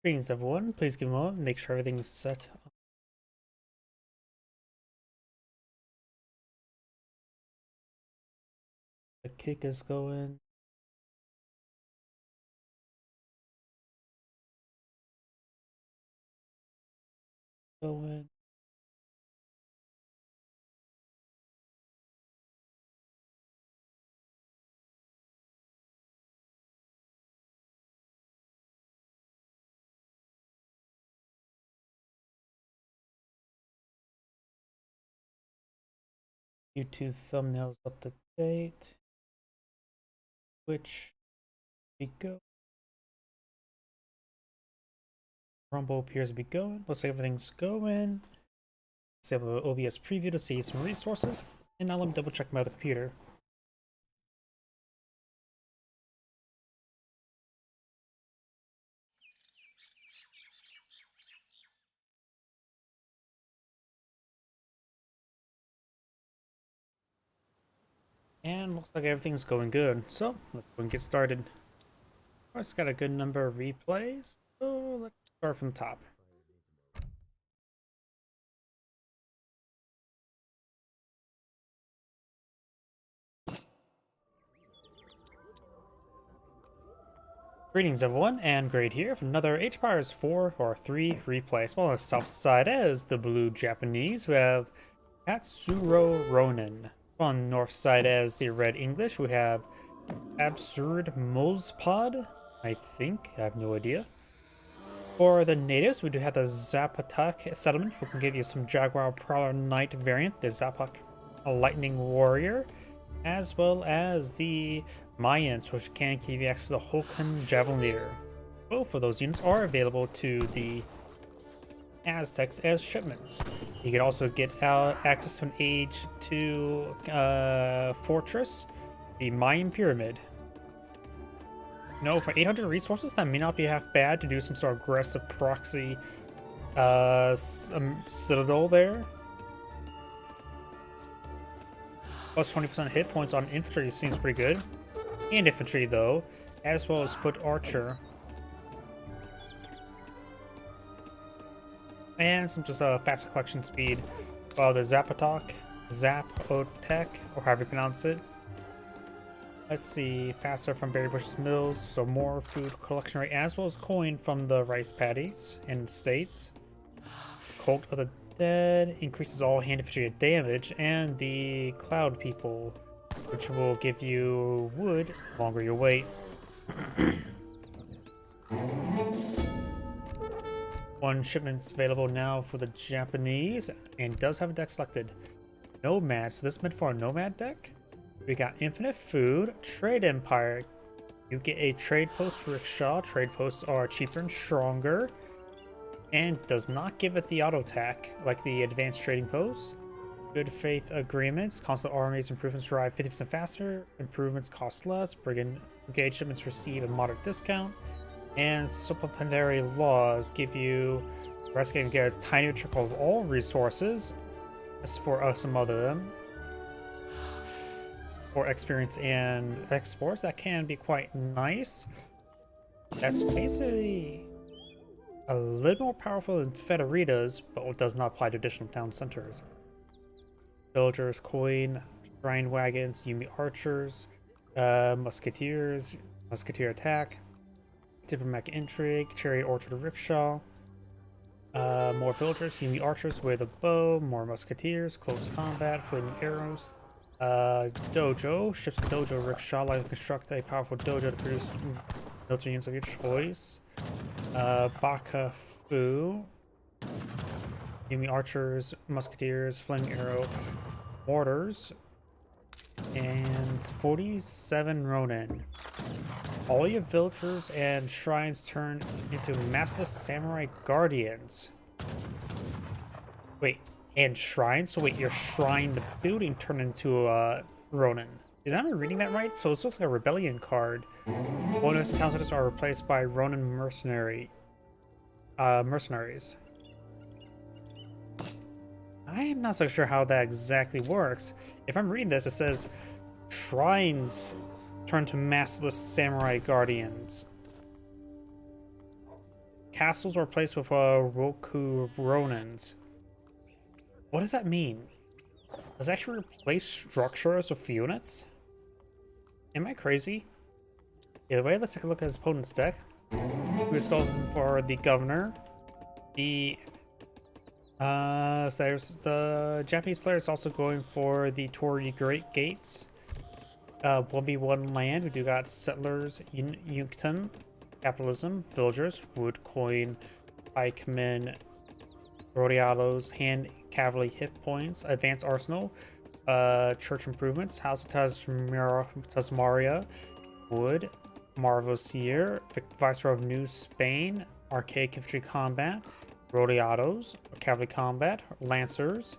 Greetings everyone, please give a moment, make sure everything's set. The cake is going. Going. YouTube thumbnails up to date. Twitch, we go. Rumble appears to be going. Looks like everything's going. Let's have an OBS preview to see some resources. And now let me double check my other computer. And looks like everything's going good. So let's go and get started. It's got a good number of replays. So let's start from the top. Greetings everyone, and Great here for another HPIRS 4 or 3 replay. Well, on the south side is the blue Japanese, we have Katsuro Ronin. On the north side as the red English, we have Absurd Molspod, I think, I have no idea. For the natives, we do have the Zapatak settlement, who can give you some Jaguar Prowler Knight variant, the Zapak Lightning Warrior, as well as the Mayans, which can give you access to the Hokan Javelineer. Both of those units are available to the Aztecs as shipments. You can also get access to an Age 2 fortress, the Mayan Pyramid. No, for 800 resources, that may not be half bad to do some sort of aggressive proxy citadel there. Plus 20% hit points on infantry seems pretty good. And infantry though, as well as foot archer. And some just faster collection speed. While the Zapotek, or however you pronounce it. Let's see, faster from Berry Bush's mills, so more food collection rate, as well as coin from the rice paddies in the States. Cult of the Dead increases all hand infantry damage, and the Cloud People, which will give you wood the longer you wait. One shipment's available now for the Japanese, and does have a deck selected. Nomad, so this is meant for a Nomad deck. We got infinite food, trade empire. You get a trade post rickshaw. Trade posts are cheaper and stronger, and does not give it the auto attack like the advanced trading posts. Good faith agreements. Constant armies improvements arrive 50% faster. Improvements cost less. Brigade shipments receive a moderate discount. And supplementary laws give you rescuing gets tiny trickle of all resources. As for some other them. For experience and exports, that can be quite nice. That's basically a little more powerful than Federita's, but it does not apply to additional town centers. Villagers, coin, shrine wagons, Yumi archers, musketeers, musketeer attack, diplomatic intrigue, chariot orchard rickshaw, more villagers, Yumi archers with a bow, more musketeers, close combat, flaming arrows. Dojo, ships a dojo rickshaw, allow you to construct a powerful dojo to produce military units of your choice. Bakafu, Yumi archers, musketeers, flaming arrow, mortars, and 47 Ronin. All your villagers and shrines turn into Master Samurai Guardians. Wait. And shrines? So wait, your shrine, the building turned into a Ronin. Is I reading that right? So this looks like a rebellion card. Bonus town centers are replaced by Ronin mercenaries. I am not so sure how that exactly works. If I'm reading this, it says shrines turn to maskless samurai guardians. castles are replaced with Roku Ronins. What does that mean? Does it actually replace structures with units? Am I crazy? Either way, let's take a look at his opponent's deck. Who's going for the governor? So there's the Japanese player is also going for the Torii Great Gates. 1v1 land. We do got settlers, Yunkton, capitalism, villagers, wood coin, pikemen, rodeados, hand cavalry hit points, advanced arsenal, church improvements, house of Tasmaria, wood, marvelous year, viceroy of New Spain, archaic infantry combat, rodeados, cavalry combat, lancers,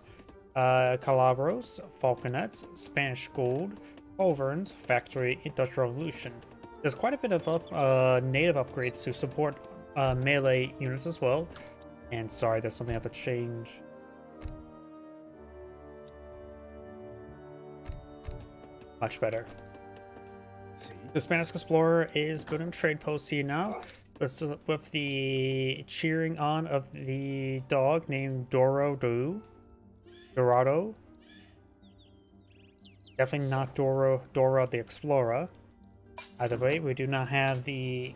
calabros, falconets, Spanish gold, Overns, factory, industrial revolution. There's quite a bit of native upgrades to support melee units as well. And sorry, there's something I have to change. Much better. The Spanish explorer is building trade posts here now, with the cheering on of the dog named Dorado. Definitely not Dora the Explorer. Either way, we do not have the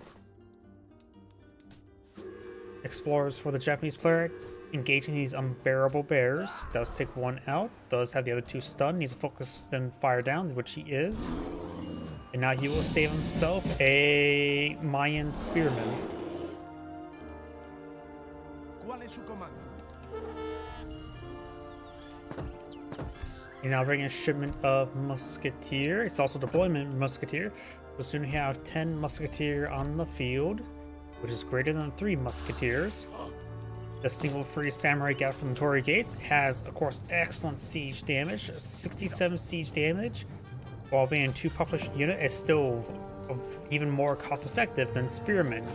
explorers for the Japanese player. Engaging these unbearable bears. Does take one out. Does have the other two stunned. Needs to focus then fire down, which he is. And now he will save himself a Mayan spearman. And now bringing a shipment of musketeer. It's also deployment musketeer. So soon we have 10 musketeer on the field, which is greater than 3 musketeers. The single free samurai get from Torii Gates has, of course, excellent siege damage, 67 siege damage, while being 2 population unit is still even more cost effective than spearmen.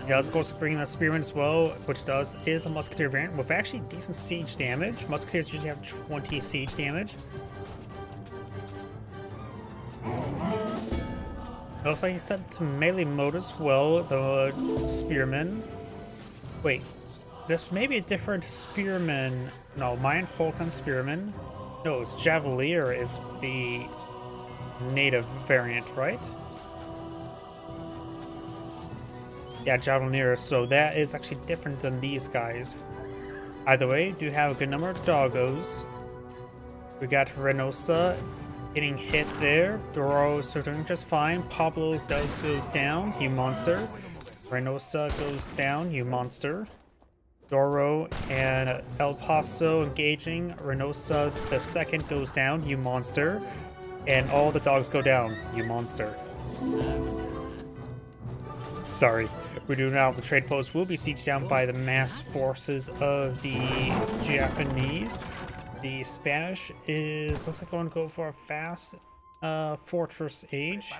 He does, of course, bring the spearman as well, which is a musketeer variant with actually decent siege damage. Musketeers usually have 20 siege damage. It looks like he's set to melee mode as well, the spearman. Wait, this may be a different spearman. No, Mayan Falcon spearman. No, it's Javelier is the native variant, right? Yeah, Javelier, so that is actually different than these guys. Either way, do have a good number of doggos. We got Reynosa getting hit there. Doro's doing just fine. Pablo does go down, you monster. Reynosa goes down, you monster. Doro and El Paso engaging. Reynosa the second goes down, you monster. And all the dogs go down, you monster. Sorry. We do now. The trade post will be sieged down by the mass forces of the Japanese. The Spanish looks like going to go for a fast fortress age.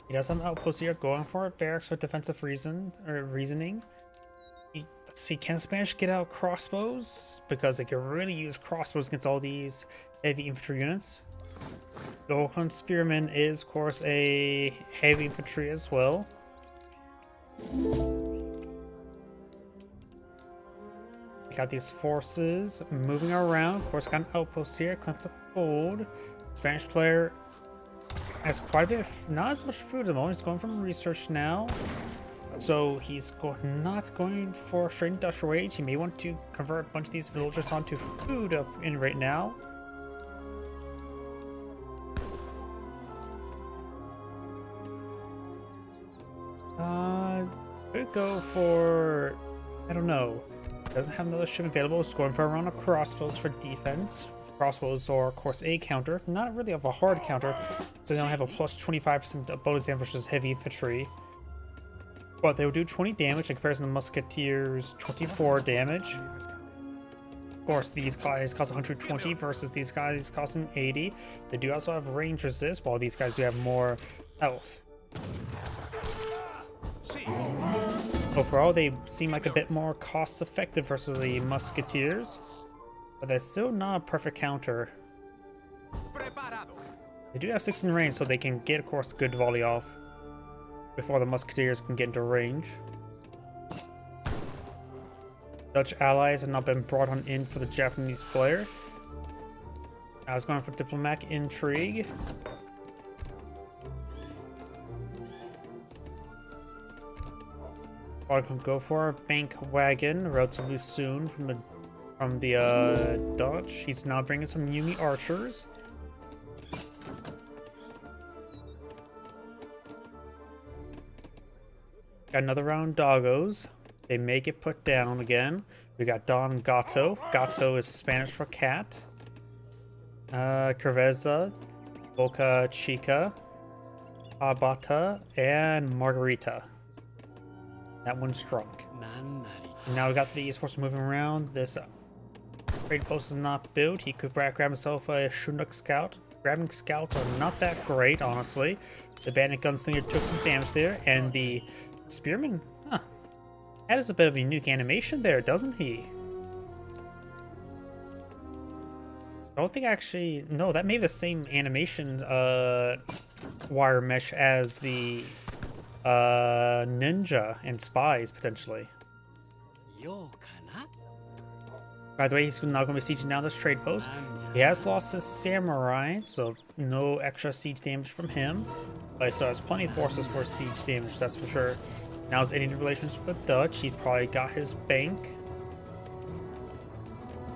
He does have an outpost here going for it. Barracks for defensive reasoning. Can Spanish get out crossbows? Because they can really use crossbows against all these heavy infantry units. The Oakland Spearman is, of course, a heavy infantry as well. We got these forces moving around. Of course, got an outpost here. Collect the gold. Spanish player has quite a bit of, not as much food at the moment. He's going from research now. So he's not going for straight industrial age. He may want to convert a bunch of these villagers onto food up in right now. Could go for, I don't know. Doesn't have another ship available. It's going for a round of crossbows for defense. Crossbows are, of course, a counter. Not really of a hard counter, so they don't have a plus 25% bonus damage versus heavy infantry. But they will do 20 damage in comparison to Musketeers' 24 damage. Of course, these guys cost 120 versus these guys costing 80. They do also have range resist, while these guys do have more health. Overall, they seem like a bit more cost-effective versus the Musketeers, but that's still not a perfect counter. They do have 16 range, so they can get, of course, a good volley off. before the musketeers can get into range. Dutch allies have not been brought on in for the Japanese player. I was going for diplomatic intrigue. I can go for a bank wagon relatively soon from the Dutch. He's now bringing some Yumi archers. Got another round doggos. They may get put down again. We got Don Gato. Gato is Spanish for cat. Cerveza, Boca Chica, Abata, and Margarita. That one's drunk. Now we got these forces moving around. This trade post is not built. He could grab himself a Chinook scout. Grabbing scouts are not that great, honestly. The bandit gunslinger took some damage there, and the spearman, that is a bit of a unique animation there, doesn't he? I don't think actually, no, that may be the same animation wire mesh as the ninja and spies, potentially. By the way, he's now going to be sieging down this trade post. He has lost his samurai, so no extra siege damage from him. But he still has plenty of forces for siege damage, that's for sure. Now his Indian relations with the Dutch, he probably got his bank.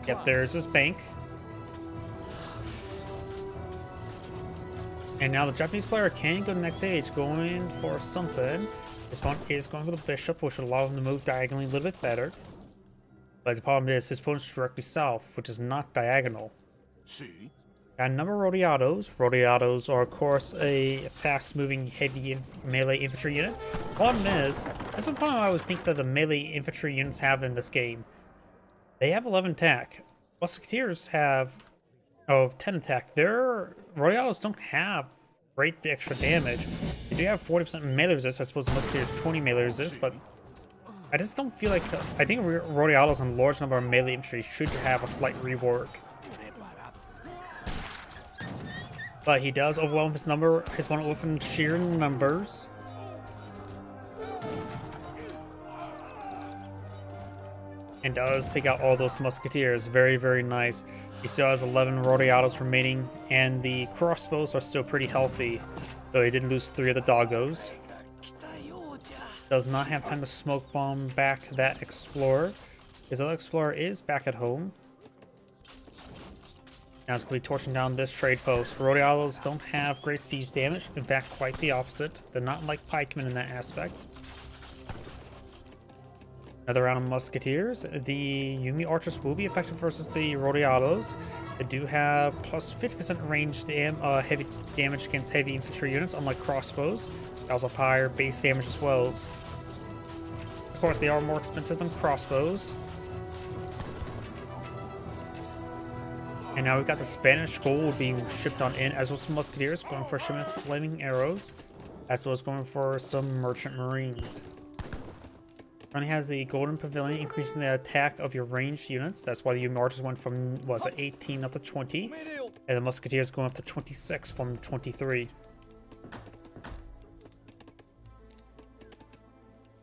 Yep, there's his bank. And now the Japanese player can go to the next stage, going for something. His opponent is going for the bishop, which will allow him to move diagonally a little bit better. But the problem is his opponent's directly south, which is not diagonal. Got a number of Rodeados. Rodeados are, of course, a fast-moving, heavy melee infantry unit. Problem is, that's one problem I always think that the melee infantry units have in this game. They have 11 attack. Musketeers have 10 attack. Their Rodeados don't have great extra damage. They do have 40% melee resist. I suppose the Musketeers 20 melee resist, but I just don't feel like... I think Rodeados and a large number of melee infantry should have a slight rework. But he does overwhelm his opponent with sheer numbers. And does take out all those musketeers. Very, very nice. He still has 11 Rodeados remaining, and the crossbows are still pretty healthy. So he did lose 3 of the doggos. Does not have time to smoke bomb back that explorer. His other explorer is back at home. Now it's going to be torching down this trade post. Rodeados don't have great siege damage. In fact, quite the opposite. They're not like pikemen in that aspect. Another round of musketeers. The Yumi archers will be effective versus the Rodeados. They do have plus 50% range heavy damage against heavy infantry units, unlike crossbows. They also have higher base damage as well. Of course, they are more expensive than crossbows. And now we've got the Spanish gold being shipped on in, as well as some musketeers going for a shipment of flaming arrows, as well as going for some merchant marines. Currently has the golden pavilion, increasing the attack of your ranged units. That's why the Yumi archers went from 18 up to 20, and the musketeers going up to 26 from 23.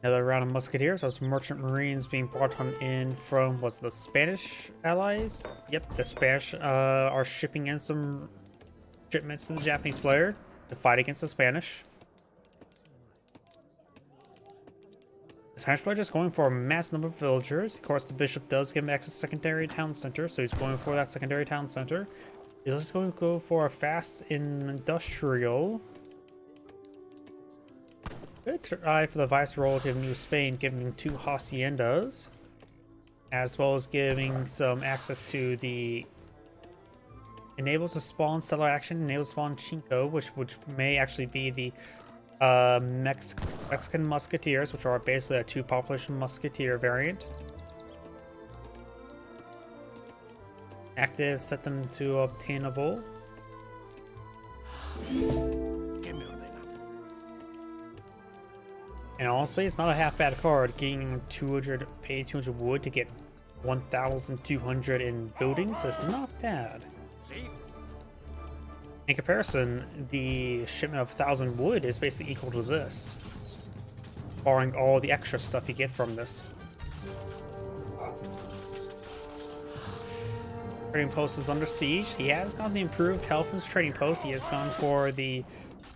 Another round of musketeers. There's merchant marines being brought on in from the Spanish allies. Yep, the Spanish are shipping in some shipments to the Japanese player to fight against the Spanish. The Spanish player just going for a mass number of villagers. Of course, the bishop does give him access to secondary town center, so he's going for that secondary town center. He's also going to go for a fast industrial. Good try for the Viceroy of New Spain, giving him 2 haciendas, as well as giving some access to the enables to spawn settler action, enables spawn Chinko, which may actually be the Mexican musketeers, which are basically a 2-population musketeer variant. Active, set them to obtainable. And honestly, it's not a half bad card. Getting 200 wood to get 1,200 in buildings is not bad. In comparison, the shipment of 1,000 wood is basically equal to this. barring all the extra stuff you get from this. Trading post is under siege. He has gotten the improved health in his trading post. He has gone for the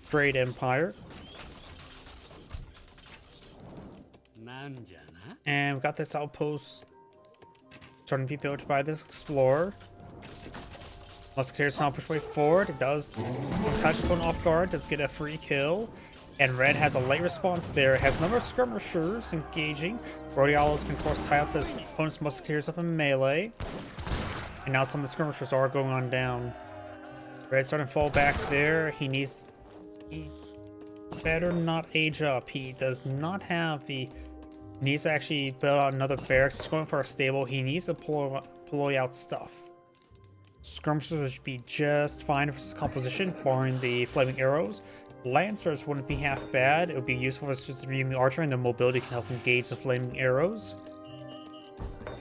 Great Empire. And we've got this outpost starting to be built by this explorer. Musketeers now push way forward. It does catch his opponent off guard, does get a free kill. And red has a late response there. It has a number of skirmishers engaging. Rodialos can of course tie up his opponent's musketeers up in melee. And now some of the skirmishers are going on down. Red's starting to fall back there. He better not age up. He does not have the... He needs to actually build out another barracks. He's going for a stable. He needs to deploy out stuff. Skirmishers should be just fine for his composition, barring the flaming arrows. Lancers wouldn't be half bad. It would be useful as just a Ryumi archer, and their mobility can help engage the flaming arrows.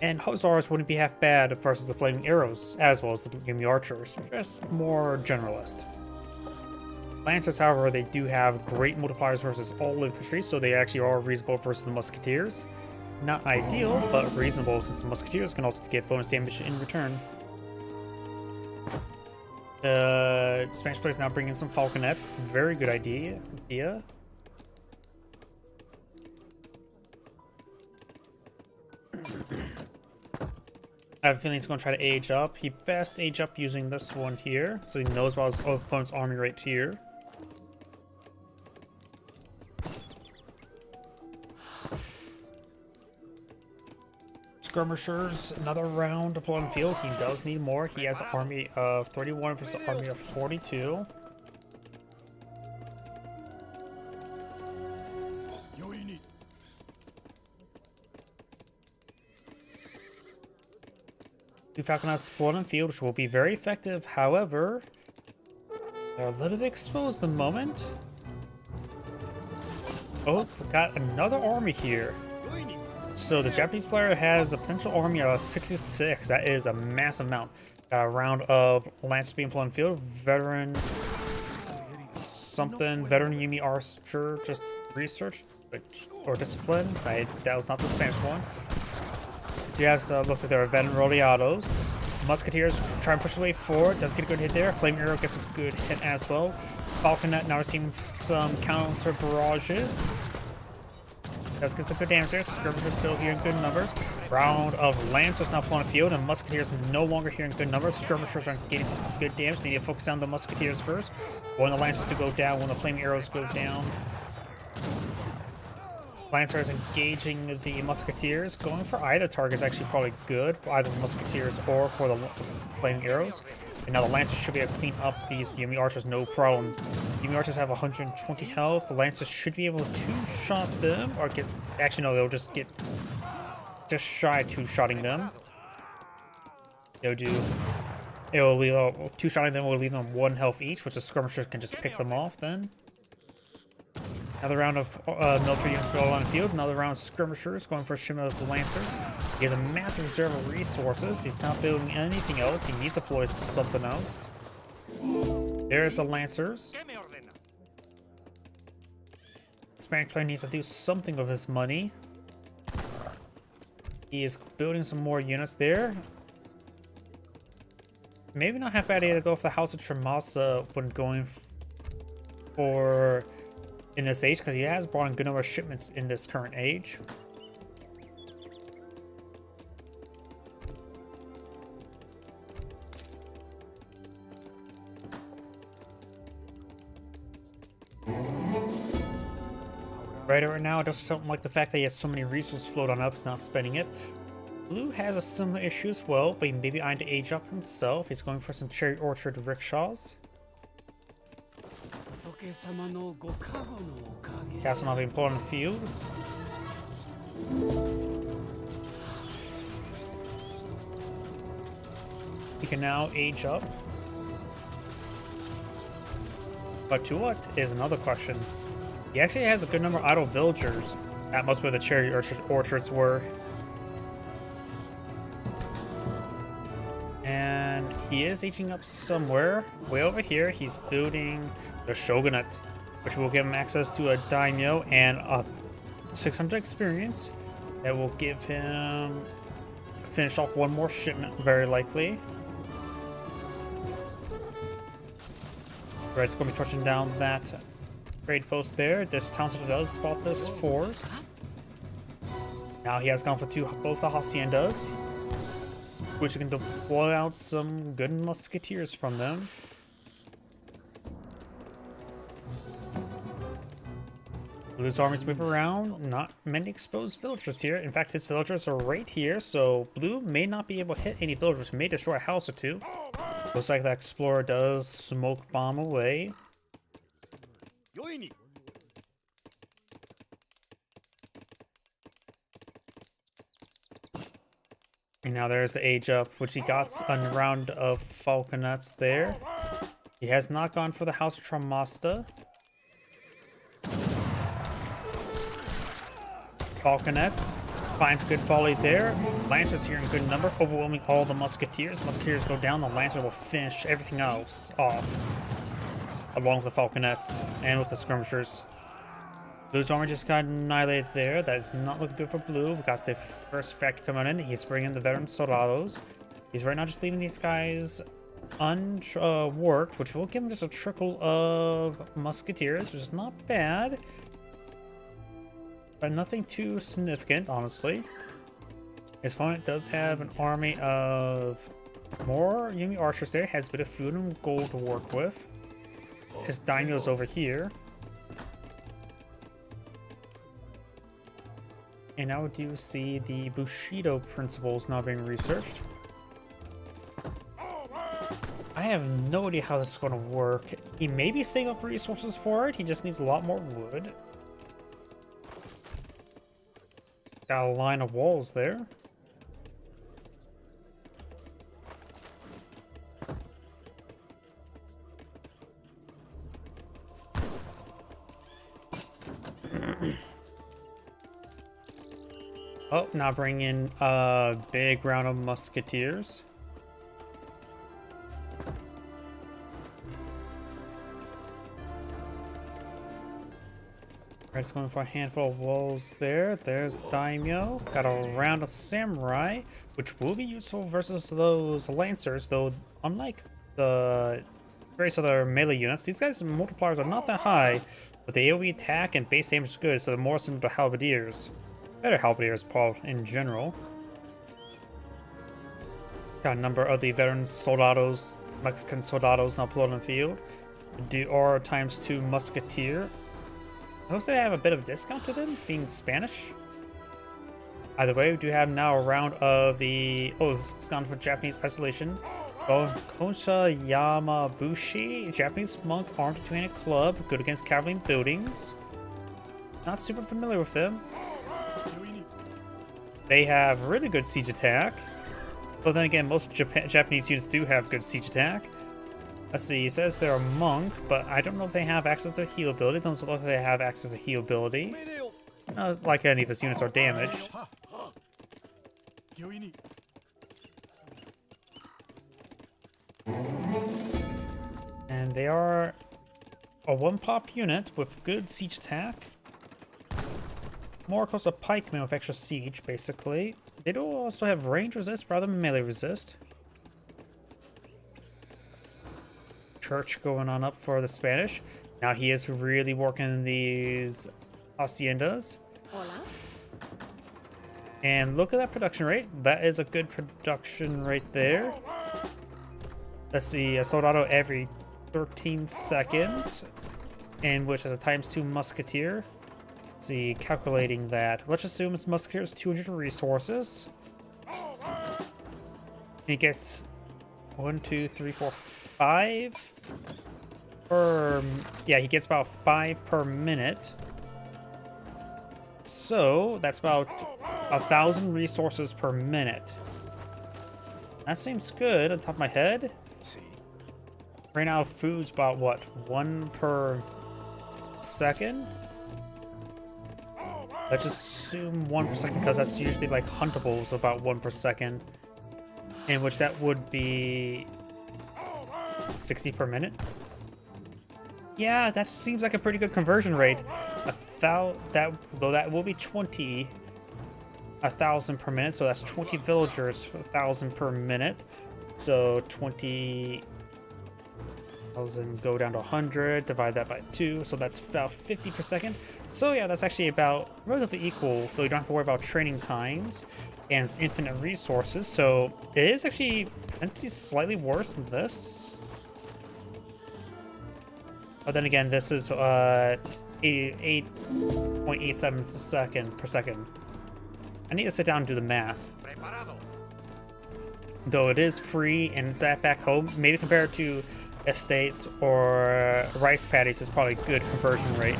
And Hussars wouldn't be half bad versus the flaming arrows, as well as the Ryumi archers. Just more generalist. Lancers, however, they do have great multipliers versus all infantry, so they actually are reasonable versus the musketeers. Not ideal, but reasonable, since the musketeers can also get bonus damage in return. The Spanish players now bring in some falconets. Very good idea. I have a feeling he's going to try to age up. He best age up using this one here, so he knows about his opponent's army right here. Skirmishers, another round deployed on the field. He does need more. He has an army of 31 versus an army of 42. Two Falconets deployed on the field, which will be very effective. However, they're a little bit exposed at the moment. Oh, we got another army here. So the Japanese player has a potential army of 66. That is a massive amount. A round of Lancers being put on field. Veteran Yumi Archer just researched or discipline. That was not the Spanish one. You have looks like there are veteran Rodiados. Musketeers try and push the way forward. Does get a good hit there. Flaming Arrow gets a good hit as well. Falconet now receiving some counter barrages. Does get some good damage there. Skirmishers still here in good numbers. Round of Lancers now pulling the field, and Musketeers no longer here in good numbers. Skirmishers are getting some good damage. They need to focus on the Musketeers first. Want the Lancers to go down when the Flaming Arrows go down. Lancers engaging the Musketeers. Going for either target is actually probably good, either the Musketeers or for the Flaming Arrows. And now the Lancers should be able to clean up these Yumi Archers, no problem. Yumi Archers have 120 health. The Lancers should be able to two-shot them, or get... Actually, no, they'll just get... just shy of two-shotting them. They'll do... It will leave... two-shotting them will leave them 1 health each, which the Skirmishers can just pick them off then. Another round of military units built on the field. Another round of skirmishers going for a shipment of the Lancers. He has a massive reserve of resources. He's not building anything else. He needs to deploy something else. There's the Lancers. The Spanish player needs to do something with his money. He is building some more units there. Maybe not half bad idea to go for the House of Tremasa when going for... in this age, because he has brought in good number of shipments in this current age. Right now, it does something like the fact that he has so many resources float on up, he's not spending it. Blue has a similar issue as well, but he may be eyeing to age up himself. He's going for some cherry orchard rickshaws. Castle now being put on the field. He can now age up. But to what is another question. He actually has a good number of idle villagers. That must be where the cherry orchards were. And he is aging up somewhere. Way over here, he's building the Shogunate, which will give him access to a daimyo and a 600 experience. That will give him finish off one more shipment, very likely. Red's going to be touching down that trade post there. This Townsend does spot this force. Now he has gone for both the Haciendas, which can deploy out some good musketeers from them. Blue's armies move around, not many exposed villagers here. In fact, his villagers are right here, so Blue may not be able to hit any villagers. May destroy a house or two. Looks like that Explorer does smoke bomb away. And now there's the age up, which he got a round of Falconets there. He has not gone for the House Tramasta. Falconets finds good volley there. Lancers here in good number, overwhelming all the Musketeers. Musketeers go down, the Lancer will finish everything else off, along with the Falconets and with the Skirmishers. Blue's army just got annihilated there. That is not looking good for Blue. We got the first fact coming in. He's bringing the veteran soldados. He's right now just leaving these guys unworked, which will give him just a trickle of Musketeers, which is not bad. But nothing too significant, honestly. His opponent does have an army of more Yumi archers there. Has a bit of food and gold to work with. His daimyo's over here. And now do you see the Bushido principles now being researched? I have no idea how this is going to work. He may be saving up resources for it. He just needs a lot more wood. Got a line of walls there. Oh, now bring in a big round of musketeers. Red's going for a handful of walls there. There's Daimyo. Got a round of samurai, which will be useful versus those lancers, though unlike the various other melee units, these guys' multipliers are not that high, but the AoE attack and base damage is good, so they're more similar to halberdiers. Better halberdiers, Paul, in general. Got a number of the veteran soldados, Mexican soldados now pulled on the field. Do R times 2 musketeer. I would say I have a bit of a discount to them, being Spanish. Either way, we do have now a round of the... Oh, it's gone for Japanese isolation. Konsha Yamabushi, Japanese monk armed to two-handed club, good against cavalry buildings. Not super familiar with them. They have really good siege attack. But then again, most Japanese units do have good siege attack. Let's see, it says they're a monk, but I don't know if they have access to heal ability. It doesn't look like they have access to heal ability. Not like any of his units are damaged. And they are a one-pop unit with good siege attack. More close to pikemen with extra siege, basically. They do also have range resist rather than melee resist. Church going on up for the Spanish. Now he is really working these haciendas. Hola. And look at that production rate. That is a good production rate there. Let's see, a soldado every 13 seconds, and which has a ×2 musketeer. Let's see, calculating that. Let's assume his musketeer is 200 resources. He gets 1, 2, 3, 4, 5 per... Yeah, he gets about 5 per minute. So that's about 1,000 resources per minute. That seems good on top of my head. Right now, food's about what? 1 per second? Let's just assume 1 per second because that's usually like huntables about 1 per second. In which that would be 60 per minute. Yeah, that seems like a pretty good conversion rate. that will be 1,000 per minute, so that's 20 villagers, 1,000 per minute. So 20,000 go down to 100, divide that by 2, so that's about 50 per second. So yeah, that's actually about relatively equal, though you don't have to worry about training times and it's infinite resources. So it is actually slightly worse than this. But then again, this is 8.87 per second. I need to sit down and do the math. Though it is free and it's at back home, maybe compared to estates or rice paddies, is probably a good conversion rate.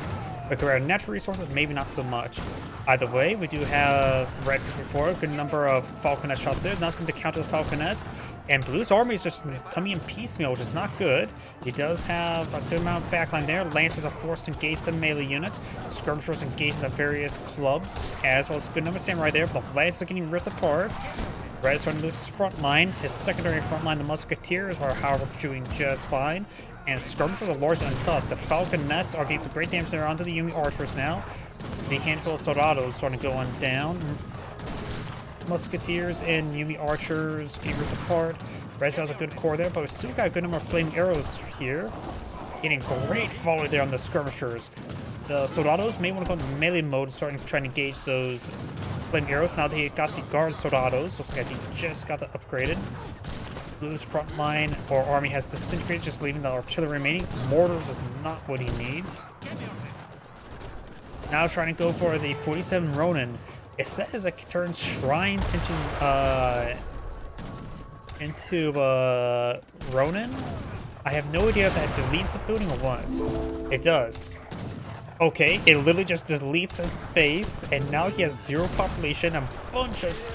But compared to natural resources, maybe not so much. Either way, we do have red before, a good number of falconet shots there, nothing to counter the falconets. And Blue's army is just coming in piecemeal, which is not good. He does have a good amount of backline there. Lancers are forced to engage the melee units. Skirmishers engage the various clubs, as well as a good number of samurai there, but the Lancers are getting ripped apart. Red is starting to lose his front line. His secondary front line, the Musketeers, are however doing just fine. And Skirmishers are largely untouched. The Falconets are getting some great damage there onto the Yumi Archers now. The handful of Soldados starting to go on down. Musketeers and Yumi Archers getting ripped apart. Rez has a good core there, but we still got a good number of flaming arrows here. Getting great volley there on the Skirmishers. The Soldados may want to go into melee mode and start trying to engage those flaming arrows. Now they got the Guard Soldados. Looks like they just got that upgraded. Blue's front line or army has disintegrated, just leaving the artillery remaining. Mortars is not what he needs. Now trying to go for the 47 Ronin. It says it turns shrines into Ronin. I have no idea if that deletes the building or what. It does. Okay, it literally just deletes his base, and now he has 0 population, a bunch of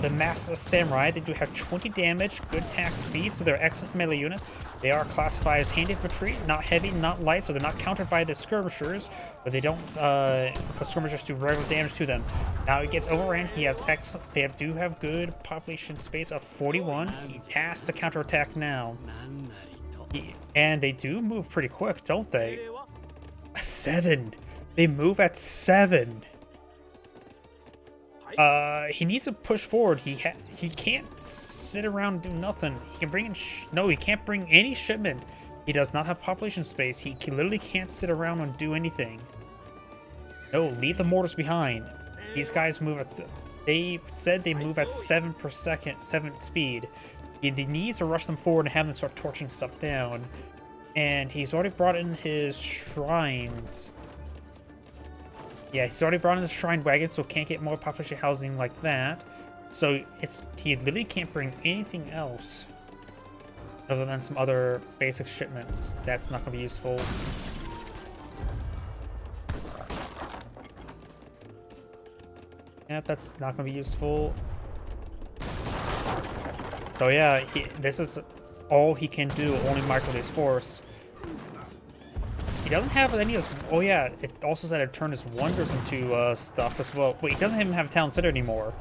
the Master Samurai. They do have 20 damage, good attack speed, so they're excellent melee unit. They are classified as hand infantry, not heavy, not light, so they're not countered by the skirmishers, but they don't, the skirmishers do regular damage to them. Now he gets overran, he has excellent, they do have good population space of 41. He has to counterattack now. And they do move pretty quick, don't they? 7. They move at 7. He needs to push forward. He can't sit around and do nothing. He can bring in no, he can't bring any shipment. He does not have population space. He literally can't sit around and do anything. No, leave the mortars behind. These guys move at, they said they move at 7 per second, 7 speed. He needs to rush them forward and have them start torching stuff down. And he's already brought in his shrines. Yeah, he's already brought in the shrine wagon, so can't get more population housing like that. So he literally can't bring anything else other than some other basic shipments. That's not going to be useful. Yep, that's not going to be useful. So yeah, this is all he can do, only micro his force. He doesn't have any of his, oh yeah, it also said it turned his wonders into stuff as well. Wait, he doesn't even have a town center anymore.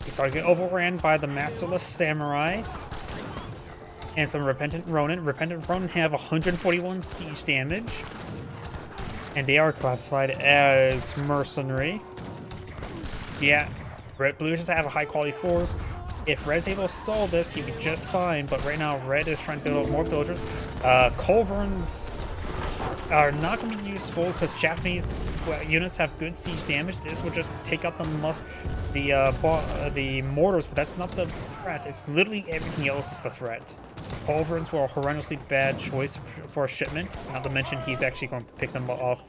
He's starting to get overran by the Masterless Samurai and some Repentant Ronin. Repentant Ronin have 141 siege damage, and they are classified as mercenary. Yeah, Blue just have a high quality force. If Red's able to stall this, he'd be just fine, but right now Red is trying to build up more villagers. Culverins are not going to be useful because Japanese units have good siege damage. This will just take out the mortars, but that's not the threat. It's literally everything else is the threat. Culverins were a horrendously bad choice for a shipment, not to mention he's actually going to pick them off,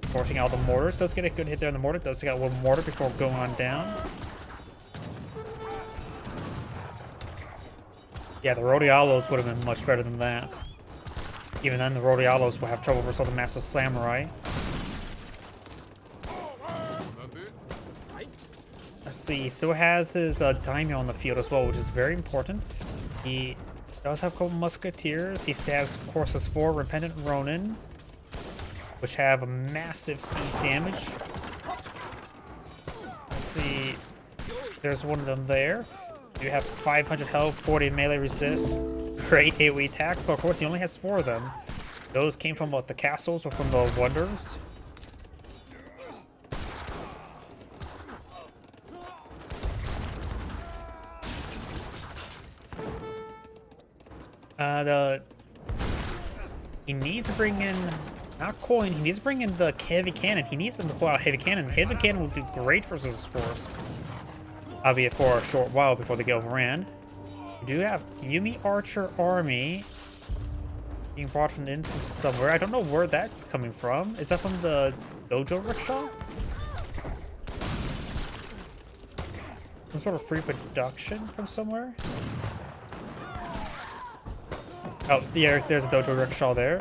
forcing out the mortars. Does get a good hit there on the mortar, does take out a little mortar before going on down. Yeah, the Rodialos would have been much better than that. Even then, the Rodialos will have trouble versus the Master Samurai. Let's see, he still has his daimyo on the field as well, which is very important. He does have a couple musketeers. He has, of course, his 4 Repentant Ronin, which have a massive siege damage. Let's see, there's one of them there. You have 500 health, 40 melee resist. great AoE attack, but of course he only has 4 of them. Those came from what, the castles or from the wonders? He needs to bring in, not coin, he needs to bring in the heavy cannon. He needs them to pull out heavy cannon. Heavy cannon will do great versus his force. Albeit for a short while before they get overran. We do have Yuumi Archer Army being brought in from somewhere. I don't know where that's coming from. Is that from the Dojo Rickshaw? Some sort of free production from somewhere? Oh, yeah, there's a Dojo Rickshaw there.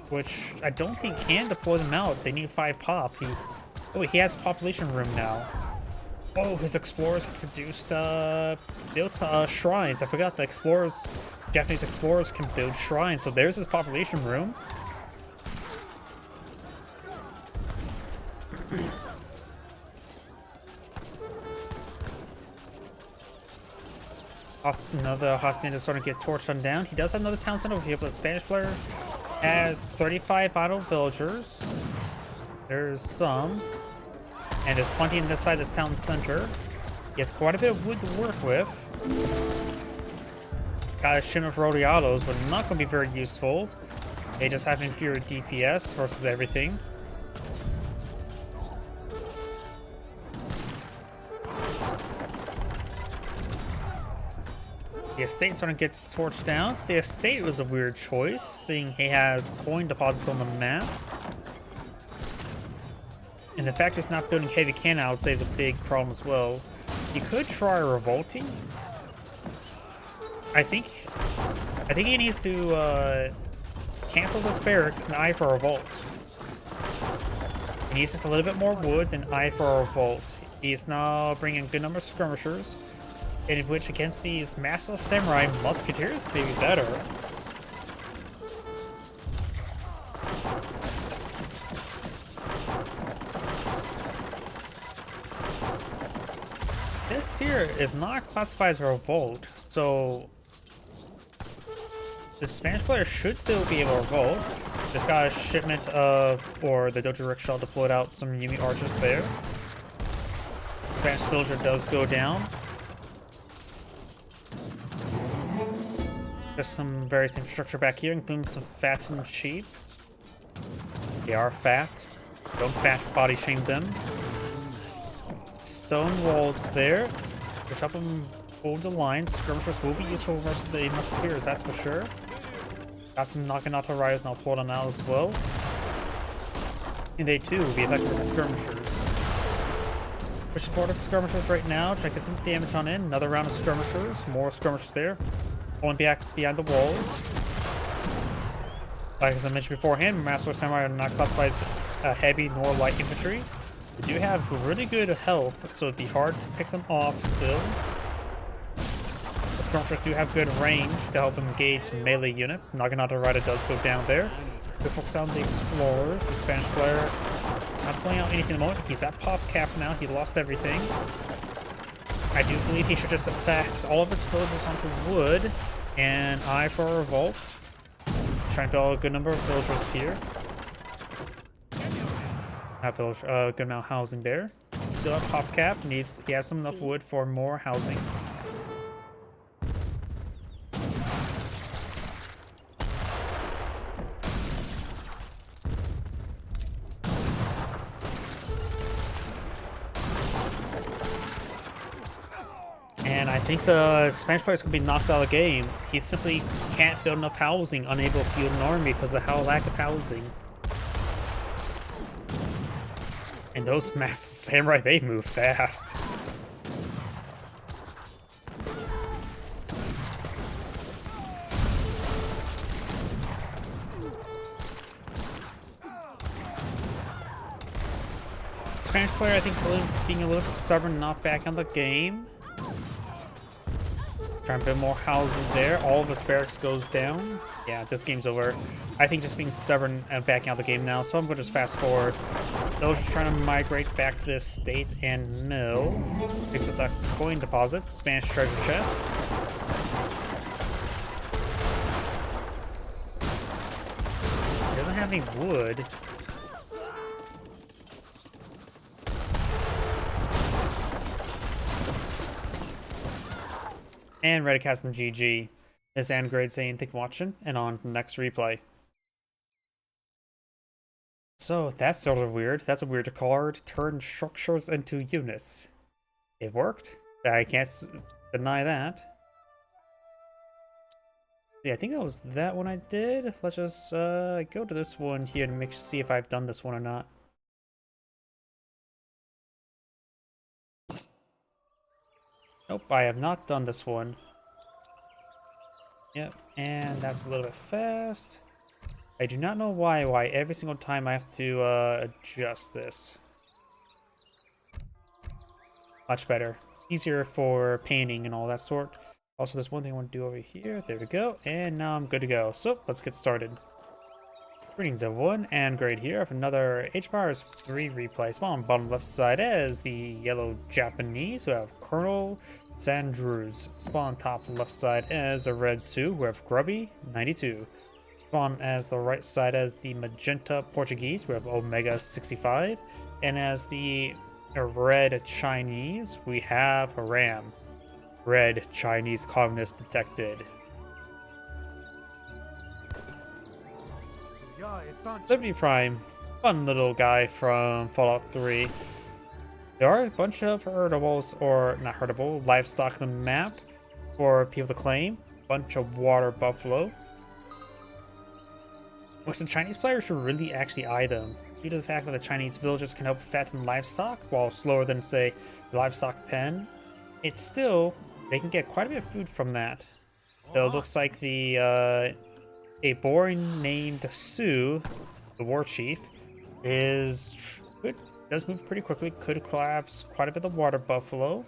Which I don't think can deploy them out. They need 5 pop. He has population room now. Oh, his explorers produced, built shrines. I forgot the explorers, Japanese explorers can build shrines. So there's his population room. Another Hacienda is starting to get torched on down. He does have another town center over here, but the Spanish player has 35 idle villagers. There's some. And there's plenty in this side of this town center. He has quite a bit of wood to work with. Got a shim of Rodialos, but not going to be very useful. They just have inferior DPS versus everything. The estate sort of gets torched down. The estate was a weird choice, seeing he has coin deposits on the map. And the fact he's not building heavy cannon, I would say, is a big problem as well. He could try revolting. I think he needs to cancel this barracks and eye for a revolt. He needs just a little bit more wood than eye for a revolt. He's now bringing a good number of skirmishers, in which against these massive samurai musketeers may be better. This here is not classified as a revolt, so the Spanish player should still be able to revolt. Just got a shipment of, or the Dojo Rickshaw deployed out some Yuumi archers there. The Spanish villager does go down. There's some various infrastructure back here, including some fattened sheep. They are fat. Don't fat body shame them. Stone walls there, which help them hold the line. Skirmishers will be useful versus the musketeers, that's for sure. Got some Naginata Riders, and I'll pull them out as well. And they too will be effective as skirmishers. Pushing forward with skirmishers right now, try to get some damage on in. Another round of skirmishers, more skirmishers there. Pulling back behind the walls. Like as I mentioned beforehand, Master Samurai are not classified as heavy nor light infantry. They do have really good health, so it'd be hard to pick them off still. The skirmishers do have good range to help engage melee units. Naginata Rider does go down there. We focus on the explorers. The Spanish player not playing out anything at the moment. He's at pop cap now. He lost everything. I do believe he should just assess all of his villagers onto wood and eye for a revolt. Trying to build a good number of villagers here. Have a good amount of housing there. Still at pop cap. He has some enough wood for more housing. And I think the Spanish player is going to be knocked out of the game. He simply can't build enough housing, unable to field an army because of the lack of housing. And those masked samurai, they move fast. Spanish player, I think, is being a little bit stubborn, not back on the game. Try and build more houses there. All of his barracks goes down. Yeah, this game's over. I think just being stubborn and backing out the game now, so I'm going to just fast forward. They're just trying to migrate back to this state and mill. Fix up that coin deposit. Spanish treasure chest. He doesn't have any wood. And Redcast and GG. This and grade saying thank you for watching, and on to the next replay. So that's sort of weird. That's a weird card. Turn structures into units. It worked. I can't deny that. Yeah, I think that was that one I did. Let's just go to this one here and see if I've done this one or not. Nope, I have not done this one. Yep, and that's a little bit fast. I do not know why every single time I have to adjust this. Much better. Easier for painting and all that sort. Also, there's one thing I want to do over here. There we go. And now I'm good to go. So, let's get started. Greetings everyone, and great here for another Age of Empires 3 replay. Spawn on the bottom left side as the yellow Japanese, who have Colonel Sandruz. Spawn on top left side as a red Sioux, who have Grubby 92. Spawn as the right side as the magenta Portuguese, who have Omega 65. And as the red Chinese, we have Haram. Red Chinese communist detected. Liberty Prime, fun little guy from Fallout 3. There are a bunch of herdables, or not herdable, livestock on the map for people to claim. Bunch of water buffalo. Which the Chinese players should really actually eye them, due to the fact that the Chinese villagers can help fatten livestock, while slower than, say, the livestock pen. It's still, they can get quite a bit of food from that. So it looks like the a boring named Sioux, the war chief, does move pretty quickly, could collapse quite a bit of water buffalo.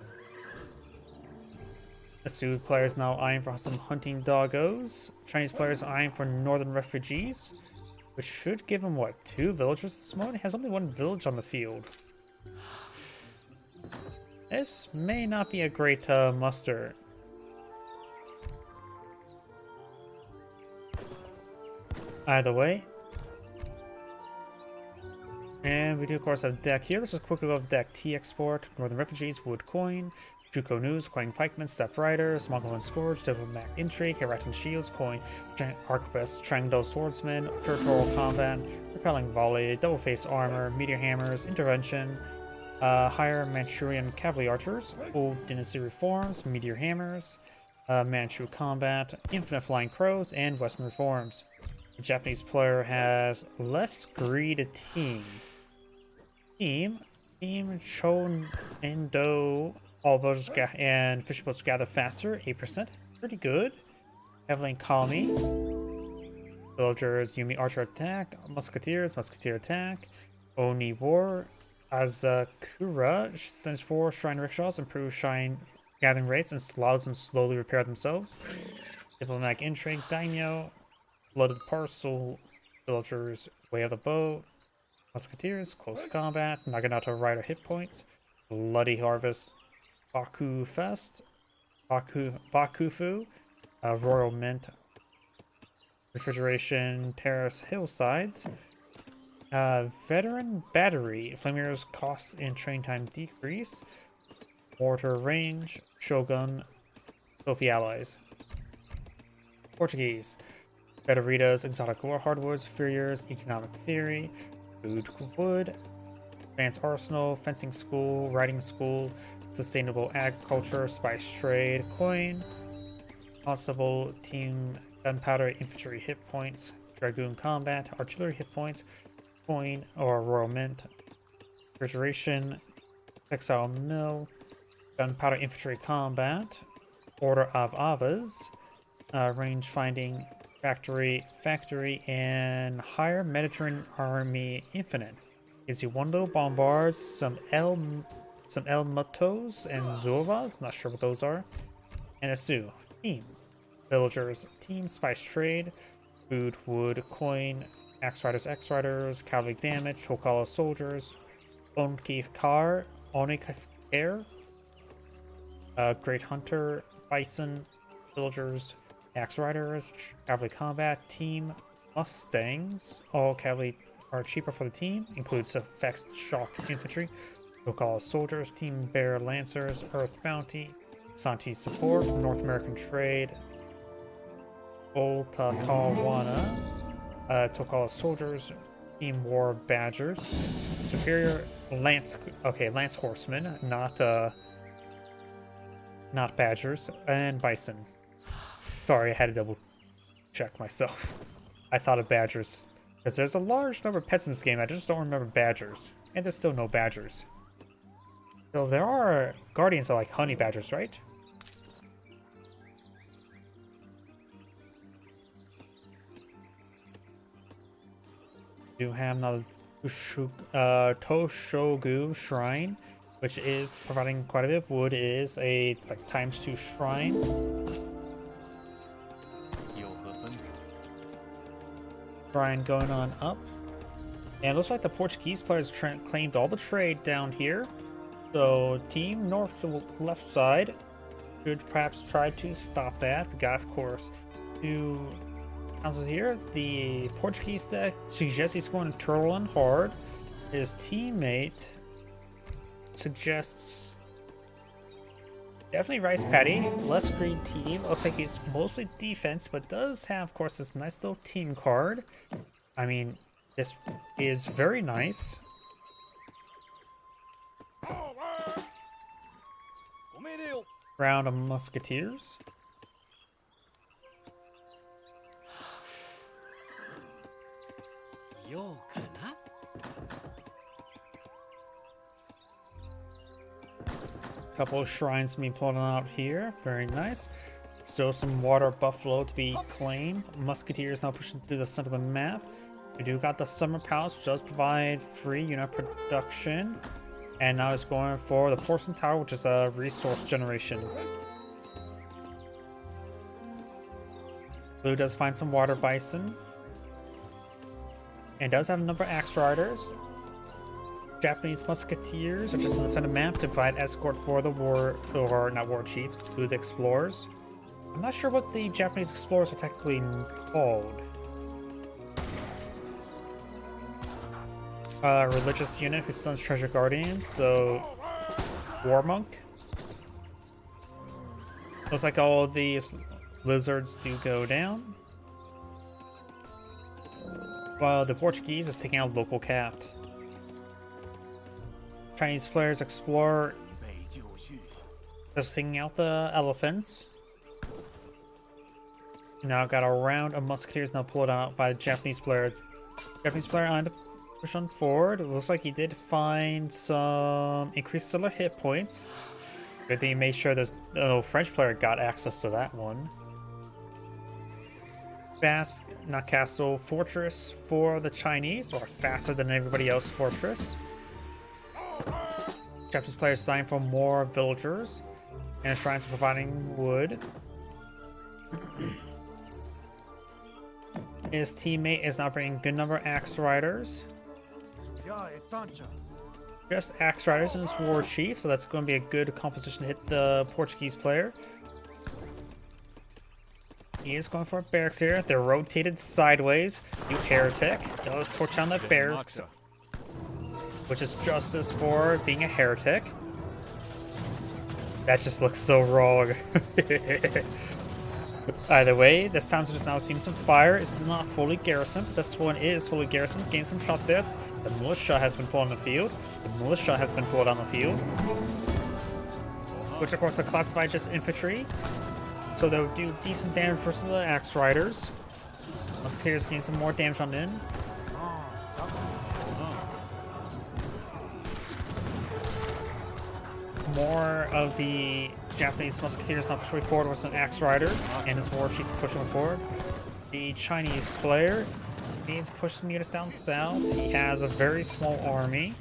The Sioux players now eyeing for some hunting doggos. Chinese players eyeing for northern refugees, which should give him what, 2 villagers this moment? He has only 1 village on the field. This may not be a great muster. Either way. And we do, of course, have a deck here. Let's just quickly go over the deck. T-Export, Northern Refugees, Wood Coin, Juco News, Coin Pikeman, Step Rider, Smoggle Scourge, Diplomatic Intrigue, Heratin Shields, Coin, Arquebus, Trangdo Swordsman, Territorial Combat, Repelling Volley, Double Face Armor, Meteor Hammers, Intervention, Higher Manchurian Cavalry Archers, Old Dynasty Reforms, Meteor Hammers, Manchu Combat, Infinite Flying Crows, and Western Reforms. The Japanese player has less greed team. Team Chon Endo, all villagers and fishing boats gather faster, 8%. Pretty good. Evelyn Colony. Villagers, Yumi Archer attack, Musketeers, Musketeer attack, Oni War, Azakura sends 4 Shrine Rickshaws, improve Shrine gathering rates and allows them to slowly repair themselves. Diplomatic Intrigue, Daimyo, Blooded Parcel, Villagers, Way of the Bow, Musketeers, Close Combat, Naginata Rider hit points, Bloody Harvest, Baku Fest, Bakufu, Royal Mint, Refrigeration, Terrace Hillsides, Veteran Battery, Flamir's costs and train time decrease, Mortar Range, Shogun, Sophie Allies. Portuguese. Federitas, Exotic War Hardwoods, Furriers, Economic Theory, Food Wood, Advanced Arsenal, Fencing School, Riding School, Sustainable Agriculture, Spice Trade, Coin, Possible Team Gunpowder Infantry Hit Points, Dragoon Combat, Artillery Hit Points, Coin or Royal Mint, Refrigeration, Textile Mill, Gunpowder Infantry Combat, Order of Avas, Range Finding, Factory, and Higher Mediterranean Army Infinite. Gives you 1 little bombards, some El Matos and Zorvas, not sure what those are, and a Sioux. team. Villagers, team, spice trade, food, wood, coin, axe riders, cavalry damage, Hokala soldiers, Onki car, Onik air, great hunter, bison, villagers, axe riders, cavalry combat, team, mustangs. All cavalry are cheaper for the team, includes effects shock infantry, Hokala soldiers, team bear lancers, earth bounty, Santi support, North American trade, Volta Kawana, Tokala soldiers, team war badgers, superior lance, okay, lance horsemen, not badgers, and bison. Sorry, I had to double check myself. I thought of badgers because there's a large number of pets in this game. I just don't remember badgers, and there's still no badgers. So there are guardians that are like honey badgers, right? Do have another Toshogu Shrine, which is providing quite a bit of wood. It is a like ×2 shrine. Shrine going on up. And it looks like the Portuguese players claimed all the trade down here. So team north to left side should perhaps try to stop that. We got, of course, two councils here. The Portuguese deck suggests he's going to turtle and hard. His teammate suggests definitely rice paddy, less green team. Looks like he's mostly defense, but does have, of course, this nice little team card. I mean, this is very nice. Round of musketeers. Couple of shrines being pulled out here. Very nice. Still some water buffalo to be claimed. Musketeers now pushing through the center of the map. We do got the Summer Palace, which does provide free unit production. And now it's going for the Porcelain Tower, which is a resource generation. Blue does find some water bison. And does have a number of axe riders. Japanese musketeers are just on the center map to provide escort for the war, or not war chiefs, through the explorers. I'm not sure what the Japanese explorers are technically called. Religious unit who stuns treasure guardians, so war monk. Looks like all these lizards do go down, while the Portuguese is taking out local cat. Chinese players explore, just taking out the elephants. Now got a round of musketeers now pulled out by the Japanese player. Japanese player on to push on forward. It looks like he did find some increased cellular hit points. Good thing he made sure there's no French player got access to that one. Fast, not castle, fortress for the Chinese, or faster than everybody else fortress. Japanese players designed for more villagers, and shrines providing wood. His teammate is now bringing a good number of axe riders. Just axe riders and his war chief, so that's going to be a good composition to hit the Portuguese player. He is going for barracks here. They're rotated sideways. You heretic. Does torch down the barracks, which is justice for being a heretic. That just looks so wrong. Either way, this town just now seems to fire. It's not fully garrisoned. This one is fully garrisoned. Gain some shots there. The militia has been pulled on the field. The militia has been pulled on the field. Which of course are classified just infantry. So they'll do decent damage versus the axe riders. Musketeers gain some more damage on in. More of the Japanese musketeers now pushing forward with some axe riders, and his war chief's pushing forward. The Chinese player needs to push some units down south. He has a very small army.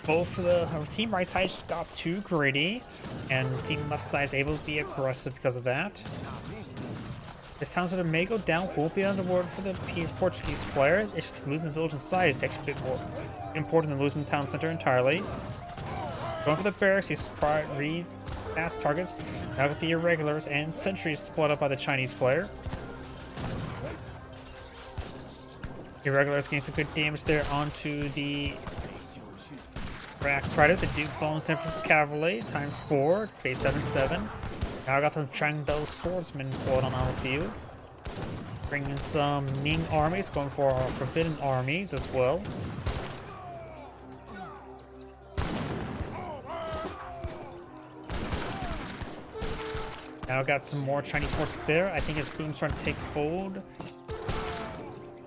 both of the team right side just got too greedy, and team left side is able to be aggressive because of that. It sounds like it may go down, won't be on the board for the Portuguese player. It's just losing the village inside is actually a bit more important than losing the town center entirely. Going for the barracks, he's fast targets. Now with the irregulars and sentries split up by the Chinese player. Irregulars getting some good damage there onto the Axe Riders. They do bonus Emperor's Cavalry ×4, base 77. Now I got the Chengdu Swordsman pulled on the field. Bringing some Ming armies, going for Forbidden armies as well. Now I got some more Chinese forces there. I think his boom's starting to take hold.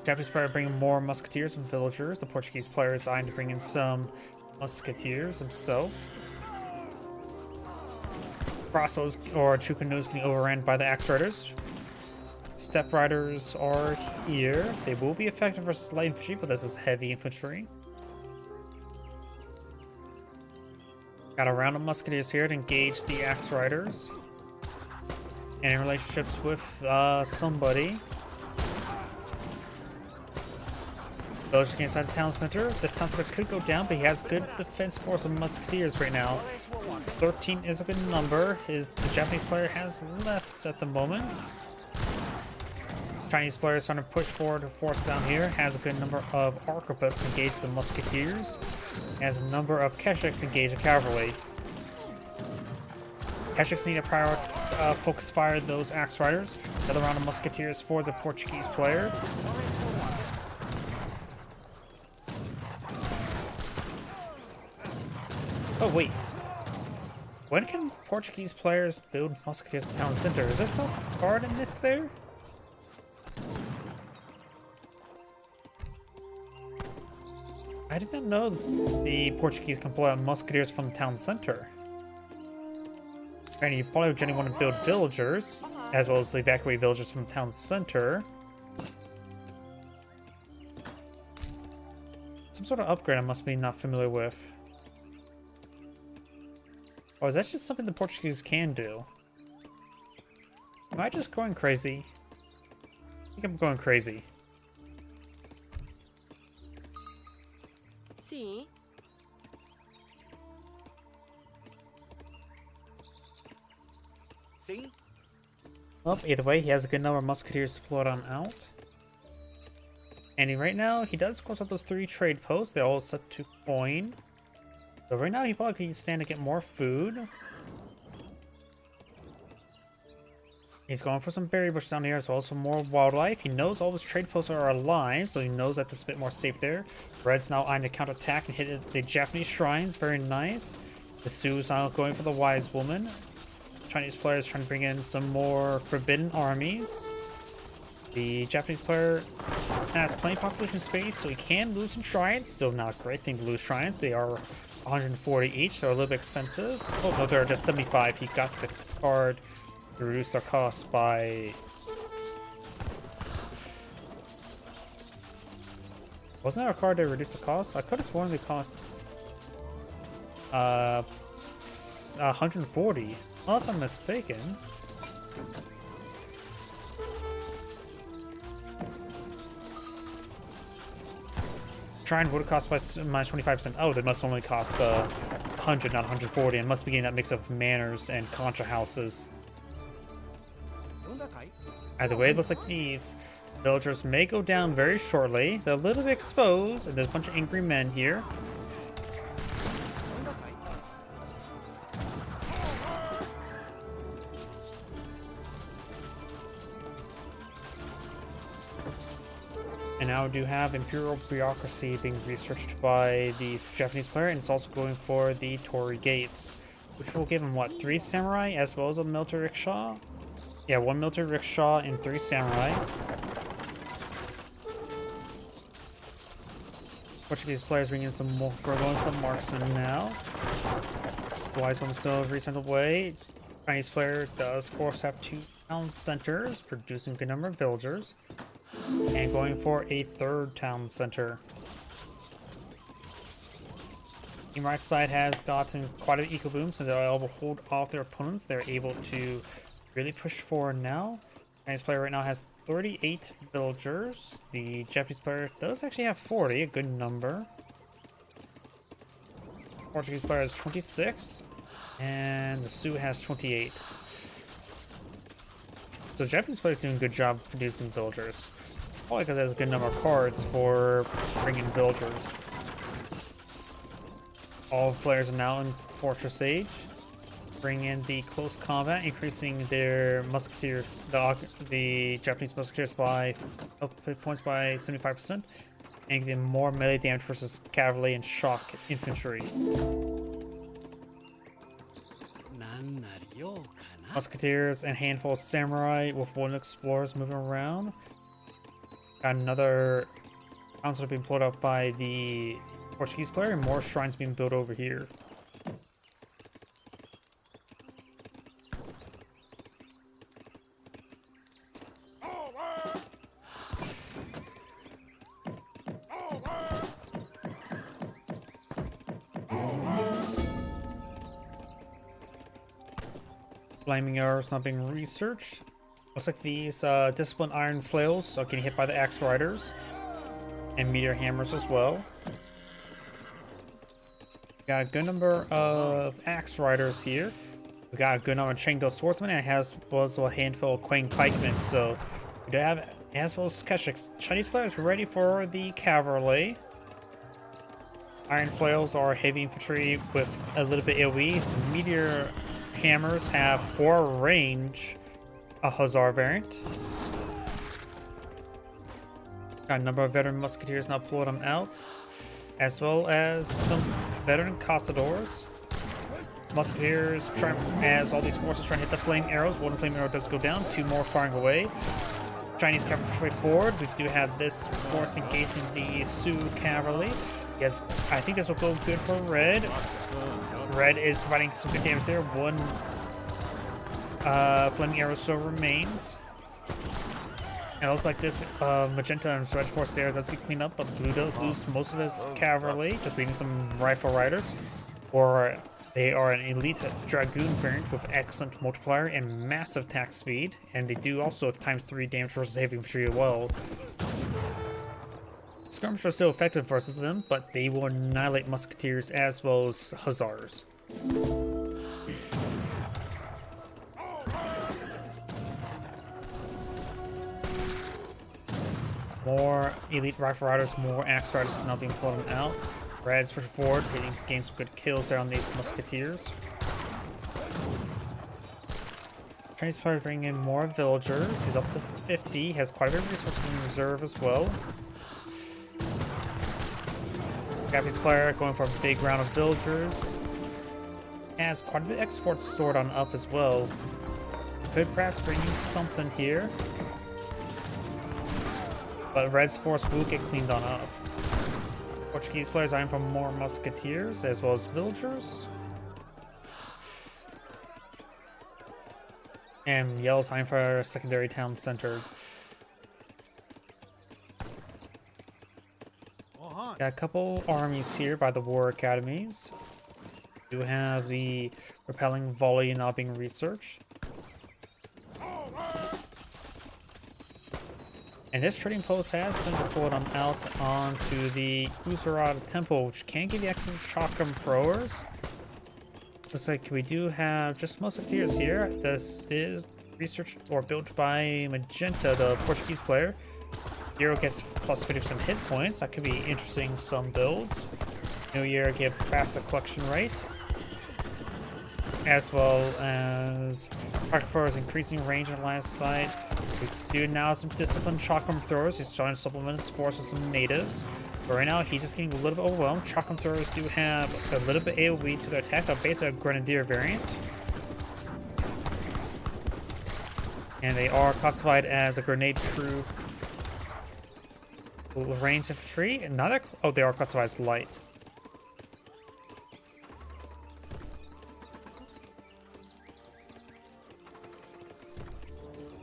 Japanese player bringing more musketeers and villagers. The Portuguese player is eyeing to bring in some musketeers himself. Crossbows or Chukanos getting overrun by the Axe Riders. Step Riders are here. They will be effective versus light infantry, but this is heavy infantry. Got a round of musketeers here to engage the Axe Riders. And in relationships with somebody. Villagers getting inside the town center. This town center could go down, but he has good defense force of musketeers right now. 13 is a good number. The Japanese player has less at the moment. Chinese player is trying to push forward to force down here. Has a good number of arquebuses to engage the musketeers. Has a number of Keshiks to engage the cavalry. Keshiks need to focus fire those Axe Riders. Another round of musketeers for the Portuguese player. Oh wait, when can Portuguese players build musketeers in town center? Is there some card in this there? I did not know the Portuguese can pull out musketeers from the town center. And you probably would generally want to build villagers, as well as evacuate villagers from the town center. Some sort of upgrade I must be not familiar with. Oh, is that just something the Portuguese can do? Am I just going crazy? I think I'm going crazy. See? See? Well, either way, he has a good number of musketeers deployed on out. And right now, he does close up those 3 trade posts. They're all set to coin. So right now, he probably could stand to get more food. He's going for some berry bush down here as well as some more wildlife. He knows all his trade posts are alive, so he knows that this is a bit more safe there. Red's now eyeing to counterattack and hit the Japanese shrines. Very nice. The Sue's now going for the Wise Woman. Chinese player is trying to bring in some more Forbidden armies. The Japanese player has plenty of population space, so he can lose some shrines. Still not a great thing to lose shrines. They are 140 each, so a little bit expensive. Oh no, they're just 75. He got the card to reduce their cost by... Wasn't there a card to reduce the cost? I could have sworn they cost 140. Unless I'm mistaken. Shrine would have cost by minus 25%. Oh, they must only cost 100, not 140, and must be getting that mix of manors and contra houses. Either way, it looks like these villagers may go down very shortly. They're a little bit exposed, and there's a bunch of angry men here. And now we do have Imperial Bureaucracy being researched by the Japanese player, and it's also going for the Torii Gates, which will give him, what, 3 samurai as well as a military rickshaw? Yeah, 1 military rickshaw and 3 samurai. Portuguese players bringing in some more. We're going for marksman now. The Wise Woman still recent away. Chinese player does, of course, have 2 town centers, producing a good number of villagers. And going for a 3rd town center. Team right side has gotten quite an eco boom, so they're able to hold off their opponents. They're able to really push forward now. Chinese player right now has 38 villagers. The Japanese player does actually have 40, a good number. Portuguese player has 26, and the Sioux has 28. So the Japanese player is doing a good job producing villagers. Probably because it has a good number of cards for bringing villagers. All players are now in Fortress Age. Bring in the close combat, increasing their musketeer, the Japanese musketeers by points by 75%, and giving more melee damage versus cavalry and shock infantry. Musketeers and handful of samurai with one explorers moving around. Got another council being pulled up by the Portuguese player, and more shrines being built over here. Flaming arrows not being researched. Looks like these disciplined iron flails are getting hit by the axe riders and meteor hammers as well. Got a good number of axe riders here. We got a good number of Chengdo swordsmen, and it has also a handful of Quang pikemen. So we do have, as well as Keshiks. Chinese players ready for the cavalry. Iron flails are heavy infantry with a little bit AoE. Meteor hammers have 4 range, a Hussar variant. Got a number of veteran musketeers now pulling them out, as well as some veteran castadors. Musketeers trying, as all these forces trying to hit the flame arrows. One flame arrow does go down, 2 more firing away. Chinese cavalry push way forward. We do have this force engaging the Sioux cavalry. Yes, I think this will go good for Red. Red is providing some good damage there. 1 flaming arrow still remains. And it looks like this magenta and red force there does get cleaned up, but blue does lose most of his cavalry, just leaving some rifle riders. Or they are an elite dragoon variant with excellent multiplier and massive attack speed, and they do also ×3 damage versus heavy infantry as well. Skirmishers are still effective versus them, but they will annihilate musketeers as well as hussars. More elite rifle riders, more axe riders now being pulled out. Red's pushing forward, getting some good kills there on these musketeers. Chinese player bringing in more villagers. He's up to 50. Has quite a bit of resources in reserve as well. Japanese player going for a big round of villagers. Has quite a bit of exports stored on up as well. Could perhaps bring in something here. But Red's force will get cleaned on up. Portuguese players eyeing for more musketeers as well as villagers. And Yellow's eyeing for a secondary town center. Got a couple armies here by the war academies. We do have the repelling volley now being researched. And this trading post has been deployed on out onto the Uzurada Temple, which can give you access to chakram throwers. Looks like we do have just musketeers here. This is researched or built by Magenta, the Portuguese player. Hero gets plus 50% hit points. That could be interesting some builds. New Year give faster collection rate, as well as rocket throwers increasing range on last sight. We do now some disciplined chakram throwers. He's trying to supplement his force with some natives. But right now he's just getting a little bit overwhelmed. Chakram throwers do have a little bit AoE to their attack, but basically a grenadier variant. And they are classified as a grenade troop. Range infantry. Another. Oh, they are classified as light.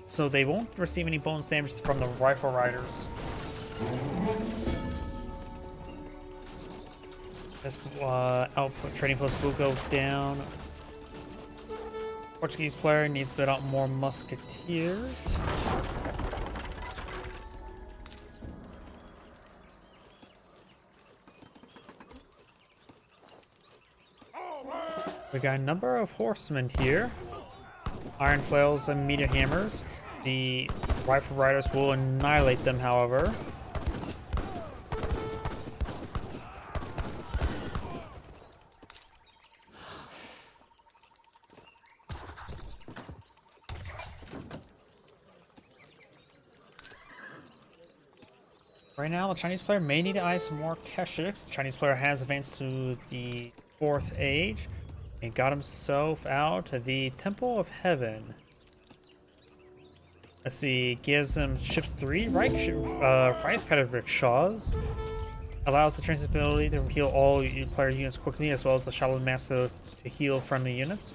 So they won't receive any bonus damage from the rifle riders. This output trading post will go down. Portuguese player needs to build out more musketeers. We got a number of horsemen here. Iron flails and meteor hammers. The rifle riders will annihilate them, however. Right now, the Chinese player may need to eye some more Keshiks. The Chinese player has advanced to the 4th age and got himself out to the Temple of Heaven. Let's see, gives him shift 3, Rice Pattern Rickshaws. Allows the transability to heal all player units quickly, as well as the Shadow Master to heal friendly units.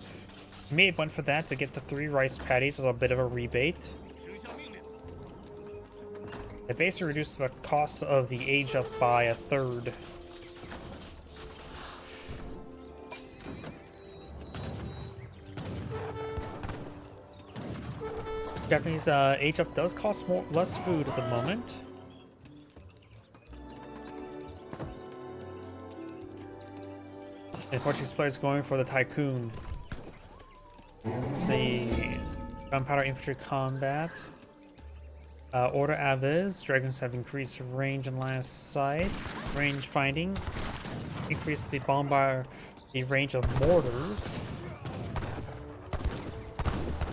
He may have went for that to get the 3 rice patties as a bit of a rebate. It basically reduced the cost of the age up by 1/3. Japanese age up does cost less food at the moment. And Portuguese players going for the Tycoon. Let's see, gunpowder infantry combat. Order Aviz. Dragons have increased range and line of sight. Range finding. Increase the the range of mortars.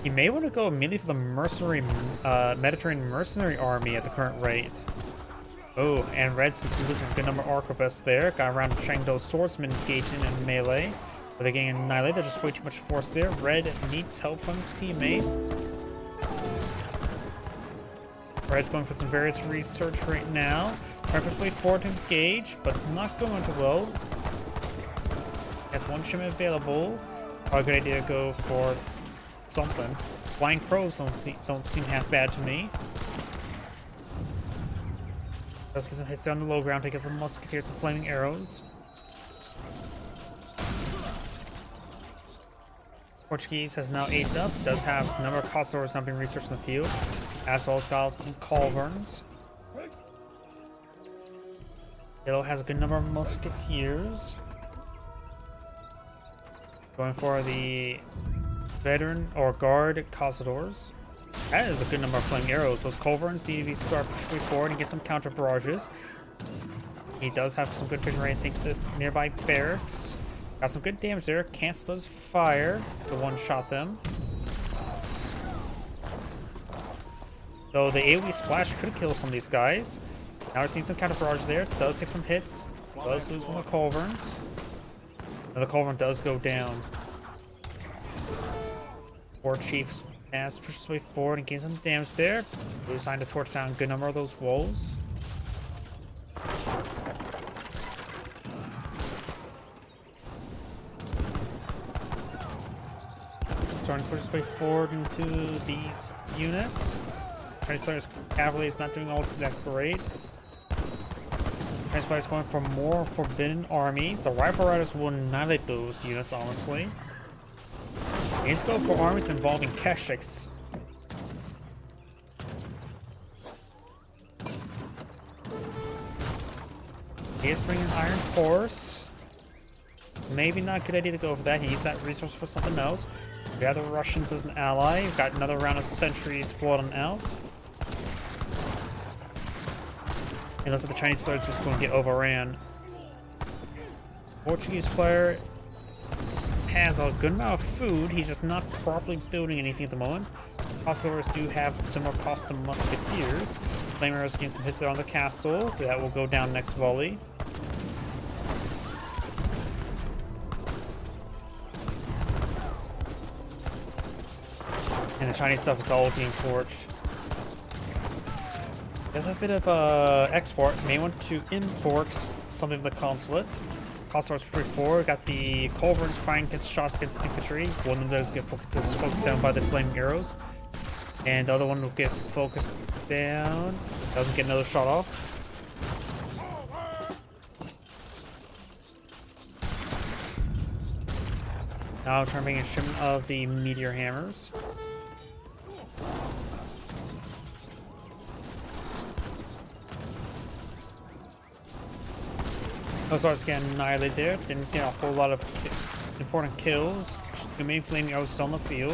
You may want to go immediately for the mercenary, Mediterranean mercenary army at the current rate. Oh, and Red's losing a good number of arquebusists there. Got around Chengdo's swordsman engaging in melee. But they're getting annihilated. There's just way too much force there. Red needs help from his teammate. Red's going for some various research right now. Parker's way forward to engage, but it's not going too well. Has one shipment available. Probably a good idea to go for something. Flying crows don't seem half bad to me. Does get some hits down the low ground to get the musketeers some flaming arrows. Portuguese has now aged up. Does have a number of Costors now being researched in the field, as well as got some Culverns. Yellow has a good number of musketeers. Going for the veteran or guard Castadors. That is a good number of flaming arrows. Those Culverns need to be start pushing forward and get some counter barrages. He does have some good vision range thanks to this nearby barracks. Got some good damage there. Can't split his fire to one-shot them. Though the AoE splash could kill some of these guys. Now we're seeing some counter barrage there. Does take some hits. Does lose one of the Culverns. And the Culvern does go down. War Chief's mass pushes his way forward and gains some damage there. Blue sign to torch down a good number of those wolves. Starting to push his way forward into these units. Chinese players' cavalry is not doing all that great. Chinese players going for more forbidden armies. The rifle riders will annihilate those units, honestly. He needs to go for armies involving Keshiks. He is bringing Iron Horse. Maybe not a good idea to go for that. He needs that resource for something else. We have the Russians as an ally. We've got another round of sentries floating out. It looks like the Chinese player is just going to get overran. Portuguese player has a good amount of food. He's just not properly building anything at the moment. Costors do have similar cost to musketeers. Flame arrows getting some hits there on the castle. That will go down next volley. And the Chinese stuff is all being torched. There's a bit of export. May want to import something of the consulate. Costors pretty forward. Got the Culverns firing against shots against infantry. One of those get focused down by the flaming arrows. And the other one will get focused down. Doesn't get another shot off. Now I'm trying to bring a shipment of the meteor hammers. Ozarks getting annihilated there. Didn't get a whole lot of important kills. Just the main flaming arrows still on the field.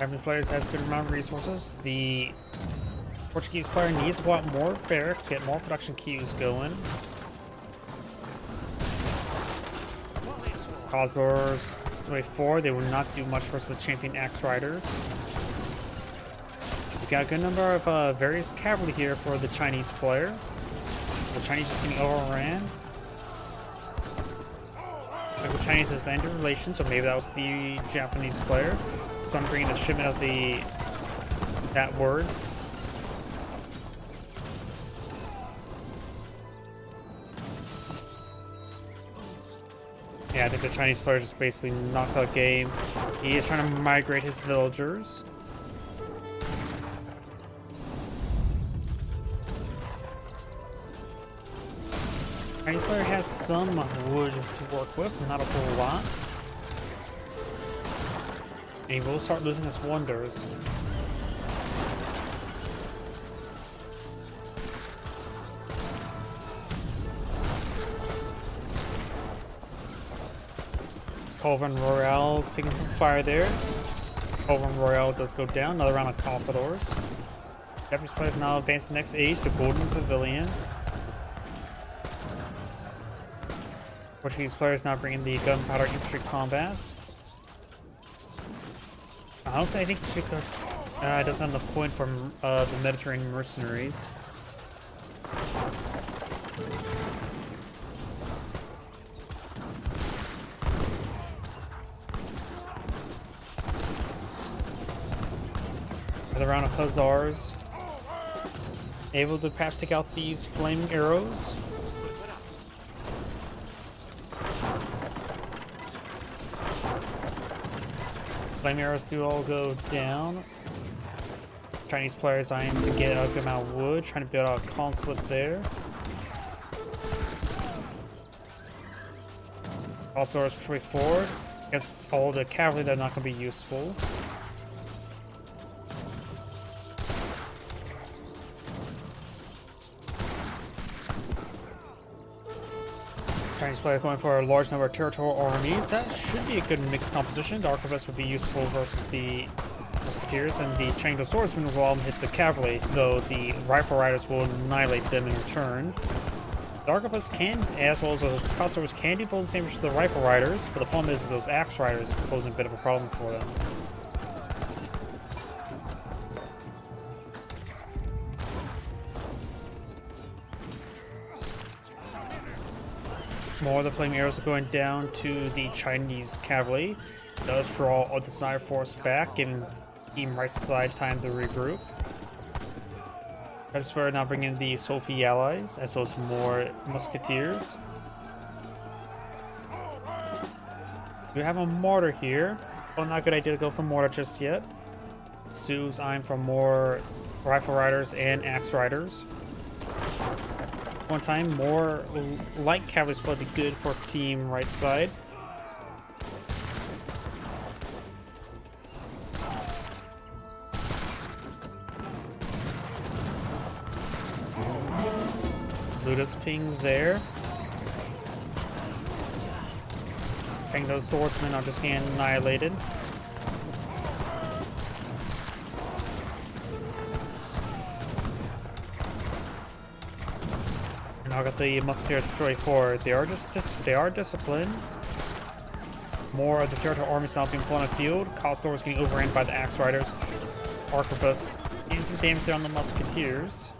Every player has a good amount of resources. The Portuguese player needs to want more barracks, get more production queues going. Cosdors, wave 4, they will not do much versus the champion Axe Riders. We've got a good number of various cavalry here for the Chinese player. The Chinese just getting overran. Like the Chinese has vendor relations, so maybe that was the Japanese player. So I'm bringing the shipment of that word. Yeah, I think the Chinese player just basically knocked out game. He is trying to migrate his villagers. Chinese player has some wood to work with, not a whole lot. And he will start losing his wonders. Culverin Royale taking some fire there. Culverin Royale does go down. Another round of Cossadors. Japanese players now advance the next age to Golden Pavilion. Portuguese players now bringing the gunpowder infantry combat. Honestly, I think she could. It doesn't have the point from the Mediterranean mercenaries. Another round of Hussars. Able to perhaps take out these flaming arrows. Flame arrows do all go down. Chinese players eyeing to get a good amount of wood, trying to build out a consulate there. Also, push way forward. Against all the cavalry, they're not going to be useful. Chinese players going for a large number of territorial armies. That should be a good mixed composition. The arquebus would be useful versus the musketeers, and the Chengdu swordsmen will all hit the cavalry, though the rifle riders will annihilate them in return. The arquebus can, as well as those costards, can do both the same as the rifle riders, but the problem is those axe riders pose a bit of a problem for them. More of the flaming arrows are going down to the Chinese cavalry. It does draw all the sniper force back, giving Team Right side time to regroup. That's where now bringing the Sophie allies, as well as more musketeers. We have a mortar here. Well, not a good idea to go for mortar just yet. Sue's eyeing for more rifle riders and axe riders. One time, more light cavalry would be good for Team Right side. Luda's ping there. Ping, those swordsmen are just getting annihilated. Now got the musketeers destroyed forward. They are disciplined. More of the territorial armies now being put on the field. Cossadors being overrun by the axe riders. Arquebus getting some damage there on the musketeers.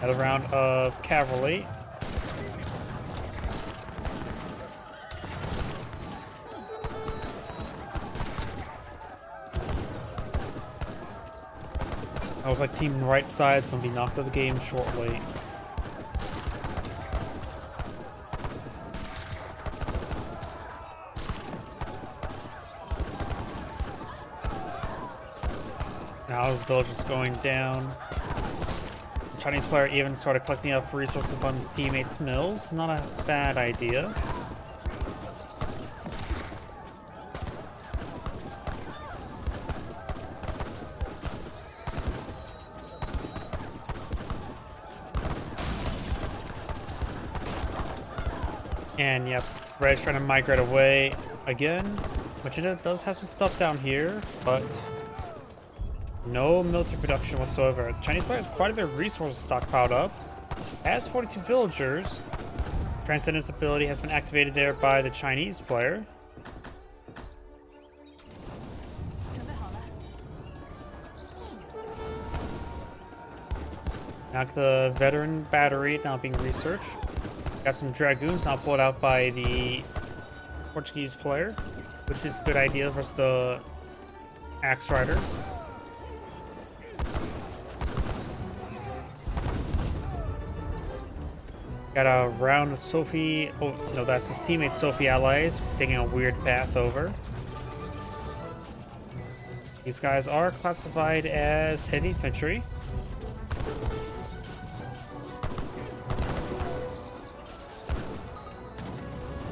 Another round of cavalry. I was like, Team Right side is going to be knocked out of the game shortly. Now the village is going down. The Chinese player even started collecting up resources from his teammates' mills. Not a bad idea. And yep, Red's trying to migrate away again, which it does have some stuff down here, but no military production whatsoever. The Chinese player has quite a bit of resources stockpiled up. Has 42 villagers. Transcendence ability has been activated there by the Chinese player. Now the veteran battery now being researched. Got some dragoons now pulled out by the Portuguese player, which is a good idea versus the axe riders. Got a round of Sophie. Oh no, that's his teammate Sophie allies taking a weird path over. These guys are classified as heavy infantry.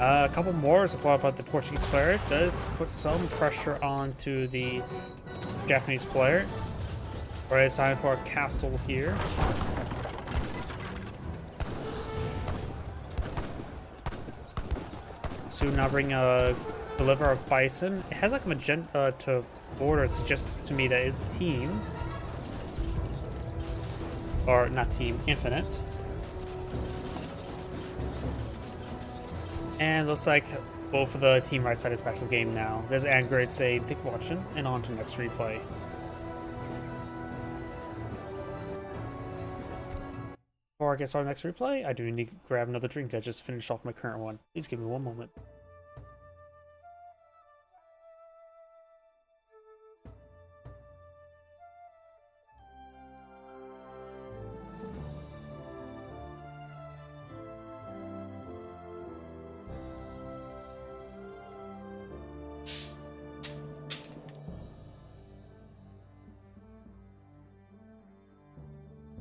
A couple more is about the Portuguese player. It does put some pressure onto the Japanese player. Alright, it's time for a castle here. Soon now bring a deliver of bison. It has like magenta to border. It suggests to me that is team. Or not team, infinite. And looks like both of the team right side is back in the game now. There's Angrid say, "Thank you for watching," and on to next replay. Before I get started next replay, I do need to grab another drink. I just finished off my current one. Please give me one moment.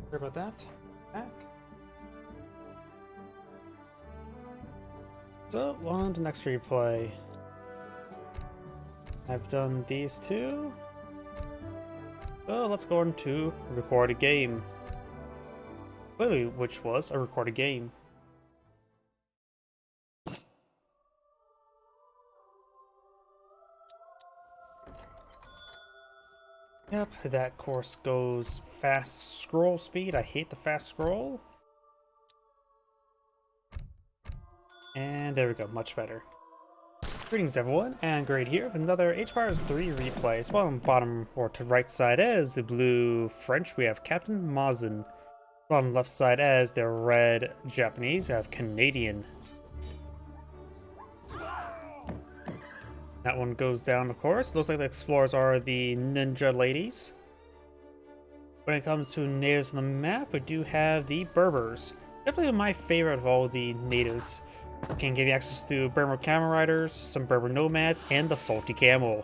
Sorry about that. Back. So, on to next replay. I've done these two. So, let's go on to record a game. Clearly, which was a recorded game. Yep, that course goes fast scroll speed. I hate the fast scroll. And there we go, much better. Greetings everyone, and Great here with another HPyres 3 replay. So on the bottom or to right side as the blue French, we have Captain Mazen. On the left side as the red Japanese, we have Canadian. That one goes down, of course. Looks like the explorers are the ninja ladies. When it comes to natives on the map, we do have the Berbers. Definitely my favorite of all the natives. Can give you access to Berber Camel Riders, some Berber Nomads, and the Salty Camel.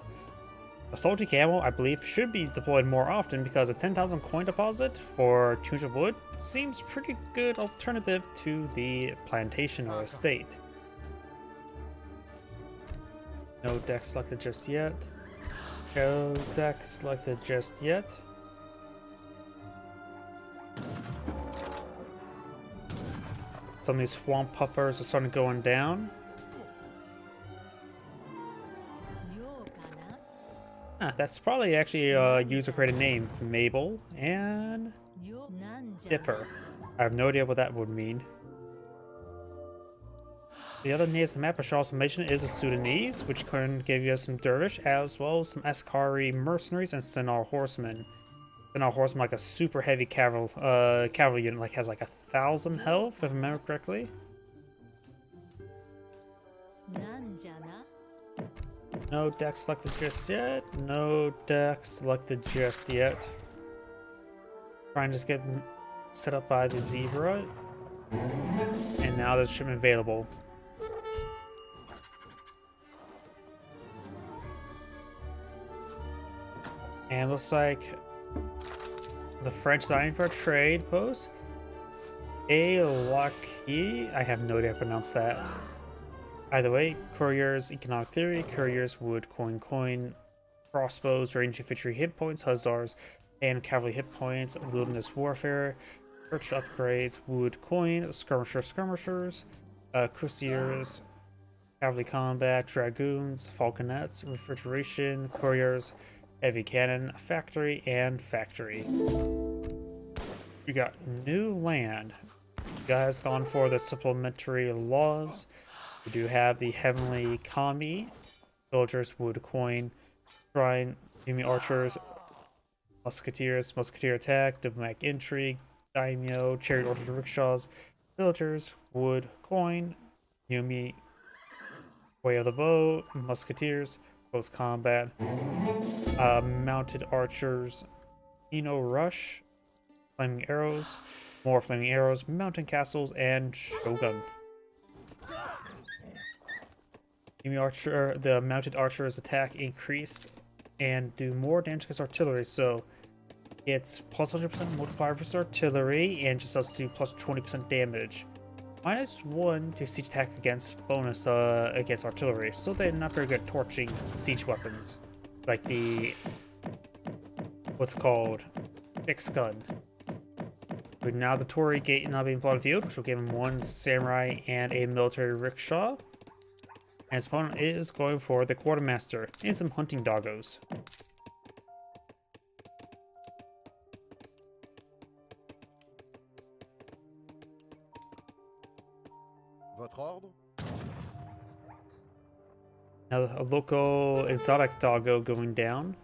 The Salty Camel, I believe, should be deployed more often because a 10,000 coin deposit for 200 wood seems pretty good alternative to the plantation or estate. No deck selected just yet. No deck selected just yet. Some of these swamp puppers are starting going down. That's probably actually a user-created name. Mabel and Dipper. I have no idea what that would mean. The other natives on the map, for Charles mentioned, is the Sudanese, which can give you some Dervish, as well as some Askari mercenaries and Sennar horsemen. Sennar horsemen, like a super heavy cavalry unit, like has like 1,000 health, if I remember correctly. No deck selected just yet. No deck selected just yet. Trying to just get set up by the zebra. And now there's shipment available. And looks like the French signing for a trade post. Alaki, I have no idea how to pronounce that. Either way, couriers, economic theory, couriers, wood, coin, crossbows, range infantry hit points, hussars, and cavalry hit points, wilderness warfare, church upgrades, wood, coin, skirmishers, crusaders, cavalry combat, dragoons, falconets, refrigeration, couriers, heavy cannon, factory, and factory. You got new land. You guys gone for the supplementary laws. We do have the heavenly kami, soldiers, wood, coin, shrine, enemy archers, musketeers, musketeer attack, diplomatic intrigue, daimyo, chariot archers, rickshaws, villagers, wood, coin, Yumi, way of the bow, musketeers, close combat, mounted archers, rush, flaming arrows, more flaming arrows, mountain castles, and shogun. The mounted archer's attack increased and do more damage against artillery, so it's plus 100% multiplier versus artillery and just does do plus 20% damage. -1 to siege attack against bonus against artillery, so they're not very good at torching siege weapons, like the what's called fixed gun. But now the Torii Gate not being plotted field, which will give him 1 samurai and a military rickshaw. And his opponent is going for the quartermaster and some hunting doggos. Votre ordre? Now a local exotic doggo going down.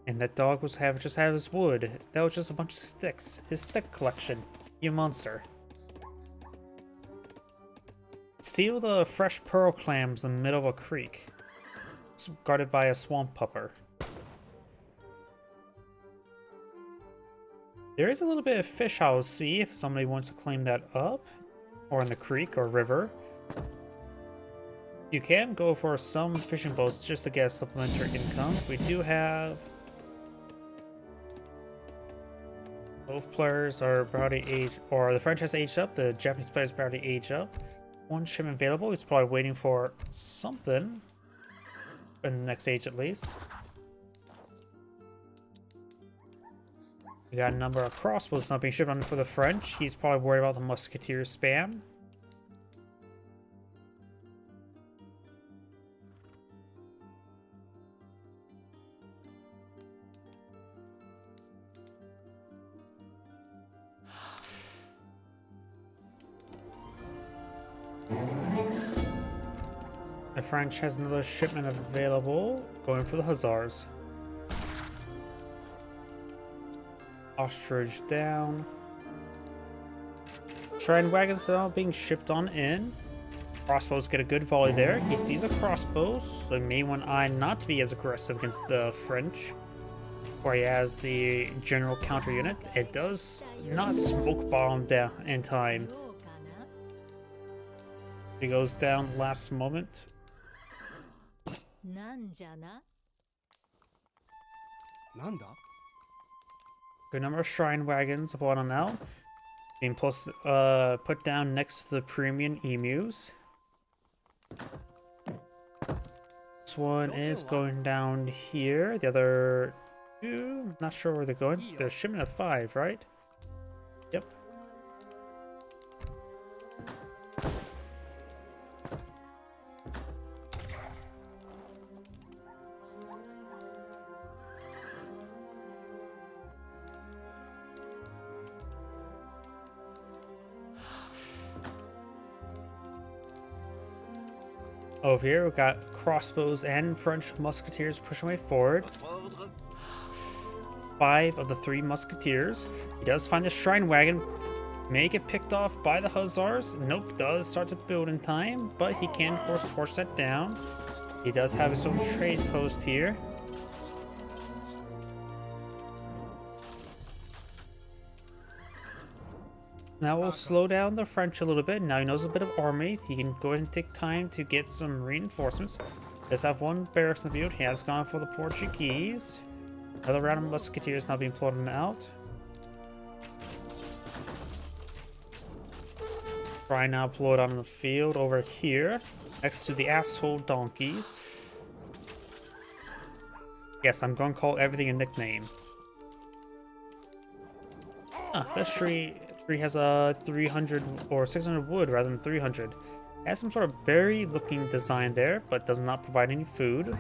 And that dog was just have his wood. That was just a bunch of sticks. His stick collection. You monster. Steal the fresh pearl clams in the middle of a creek. It's guarded by a swamp pupper. There is a little bit of fish I'll see if somebody wants to claim that up. Or in the creek or river. You can go for some fishing boats just to get supplementary income. We do have... Both players are probably aged, or the French has aged up, the Japanese players probably aged up. 1 shipment available, he's probably waiting for something in the next age at least. We got a number of crossbows not being shipped on for the French. He's probably worried about the musketeer spam. The French has another shipment available, going for the hussars. Ostrich down. Shrine wagons are being shipped on in. Crossbows get a good volley there. He sees a crossbow, so he may want eye not to be as aggressive against the French. Where he has the general counter unit. It does not smoke bomb down in time. He goes down last moment. Good number of shrine wagons upon on out. Being put down next to the premium emus. This one is going down here. The other two, not sure where they're going. They're shipment of 5, right? Yep. Over here, we've got crossbows and French musketeers pushing way forward. 5 of the 3 musketeers. He does find the shrine wagon. May get picked off by the hussars. Nope, does start to build in time, but he can, of course, torch that down. He does have his own trade post here. Now we'll slow down the French a little bit. Now he knows a bit of army. He can go ahead and take time to get some reinforcements. Does have 1 barracks in the field. He has gone for the Portuguese. Another round of musketeers now being floated out. Shrine now deployed on the field over here, next to the asshole donkeys. Yes, I'm going to call everything a nickname. This tree has a 300 or 600 wood rather than 300. It has some sort of berry looking design there, but does not provide any food.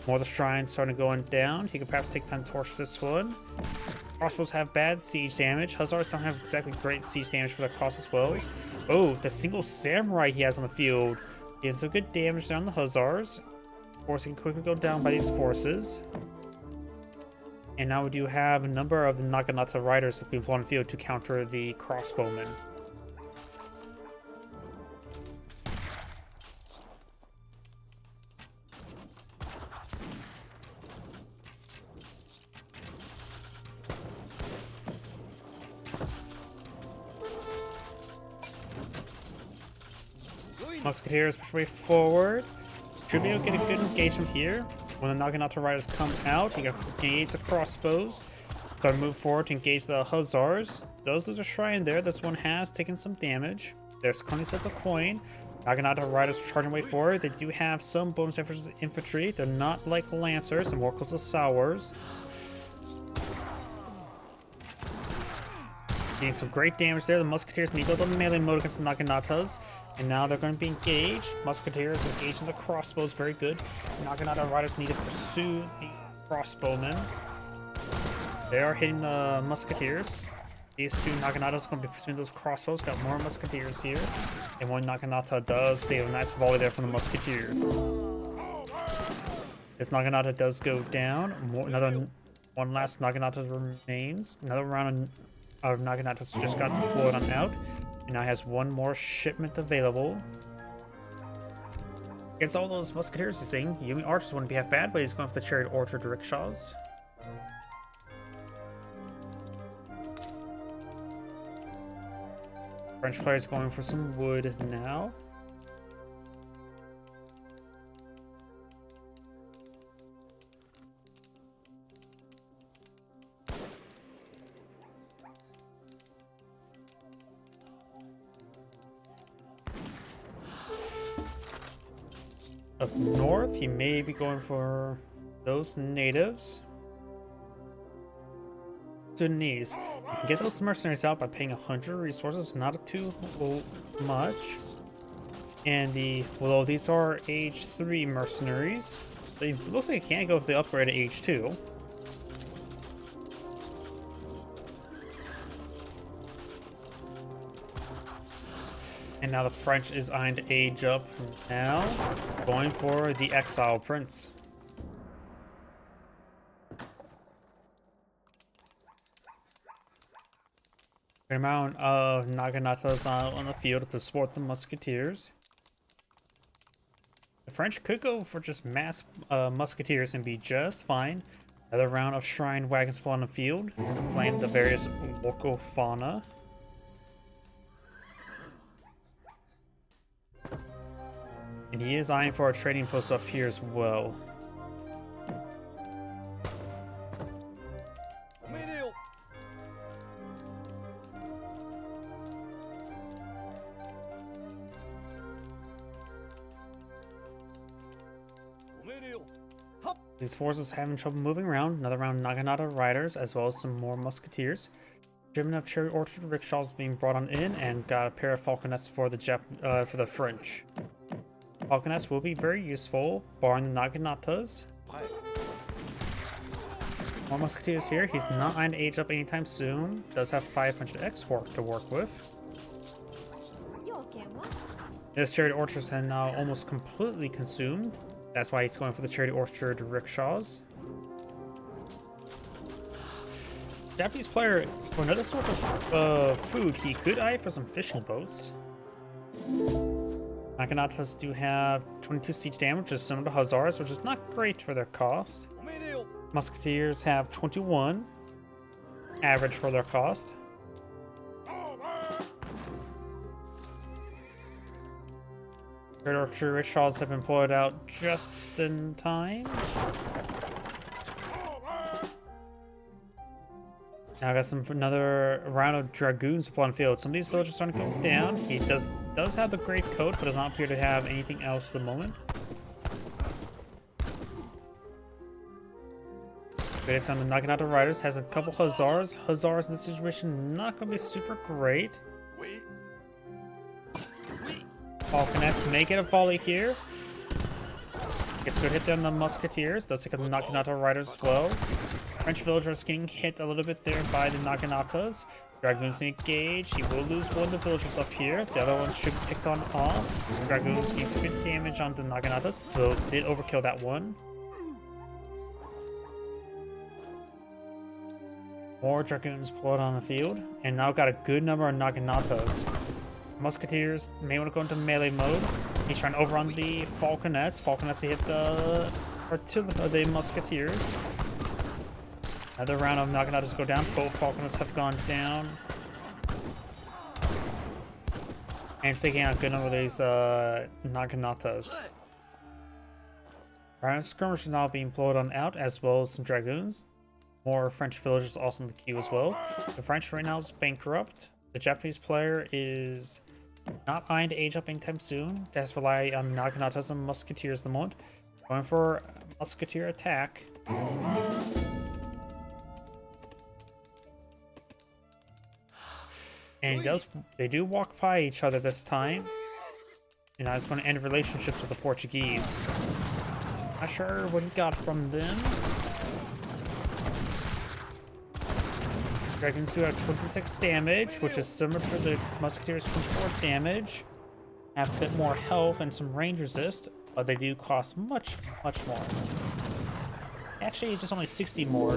More of the shrines starting going down. He could perhaps take time to torch this one. Crossbows have bad siege damage. Hussars don't have exactly great siege damage for their cost as well. Oh, the single samurai he has on the field. He has some good damage down the Hussars. Of course, he can quickly go down by these forces. And now we do have a number of the Naginata riders that people on the field to counter the crossbowmen. Musketeers push way forward. Should be able to get a good engagement here. When the Naginata riders come out, he can engage the crossbows. Gotta move forward to engage the Hussars. Those lose a shrine there. This one has taken some damage. There's Connie at the coin. Naginata riders charging way forward. They do have some bonus infantry. They're not like Lancers and more close to Sours. Getting some great damage there. The Musketeers need to go to melee mode against the Naginatas. And now they're going to be engaged. Musketeers engaging the crossbows. Very good. Naginata riders need to pursue the crossbowmen. They are hitting the Musketeers. These two Naginatas are going to be pursuing those crossbows. Got more Musketeers here. And one Naginata does save a nice volley there from the Musketeer. This Naginata does go down. One last Naginata remains. Another round of Naginatas just got deployed on out. And now has one more shipment available. Against all those musketeers he's seeing, Yumi Archers wouldn't be half bad, but he's going for the Chariot Orchard rickshaws. French players going for some wood now. Up north, he may be going for those natives. Sudanese. You can get those mercenaries out by paying 100 resources, not too much. And although these are age 3 mercenaries, it looks like you can't go with the upgrade at age 2. And now the French is eyeing to age up now, going for the Exile Prince. Good amount of Naginatas on the field to support the Musketeers. The French could go for just mass Musketeers and be just fine. Another round of Shrine Wagons spawn on the field, playing the various local fauna. And he is eyeing for a trading post up here as well. These forces having trouble moving around. Another round of Naginata riders, as well as some more musketeers. Driven up Chariot Orchard rickshaws being brought on in, and got a pair of falconets for the French. Falconets will be very useful, barring the Naginatas. More musketeers here. He's not going to age up anytime soon. Does have 500 export to work with. This Chariot Orchard is now almost completely consumed. That's why he's going for the Chariot Orchard rickshaws. Japanese player, for another source of food, he could eye for some fishing boats. Naginatas do have 22 siege damage, which is similar to Hussars, which is not great for their cost. Musketeers have 21, average for their cost. Chariot Orchard rickshaws have been employed out just in time. Now I got another round of dragoons upon field. Some of these villagers are starting to go down. He does have the great coat, but does not appear to have anything else at the moment. But it's on the Naginata Riders. Has a couple Hussars. Hussars in this situation not going to be super great. Falconets may get a volley here. Gets a good hit there on the Musketeers. Does take out the Naginata Riders as well. French villagers getting hit a little bit there by the Naginatas. Dragoons engage. He will lose one of the villagers up here. The other ones should be picked on off. Dragoons getting some good damage on the Naginatas. Though did overkill that one. More Dragoons pulled on the field. And now got a good number of Naginatas. Musketeers may want to go into melee mode. He's trying to overrun the Falconets. Falconets to hit the Musketeers. Another round of Naginatas go down. Both Falconets have gone down. And it's taking out a good number of these Naginatas. Round skirmish is now being pulled on out, as well as some Dragoons. More French villagers also in the queue as well. The French right now is bankrupt. The Japanese player is not eyeing to age up anytime soon. That's rely on Naginatas and Musketeers at the moment. Going for Musketeer attack. And they do walk by each other this time. And I was going to end relationships with the Portuguese. Not sure what he got from them. Dragons do have 26 damage, which is similar to the Musketeers' 24 damage. Have a bit more health and some range resist, but they do cost much, much more. Actually, just only 60 more.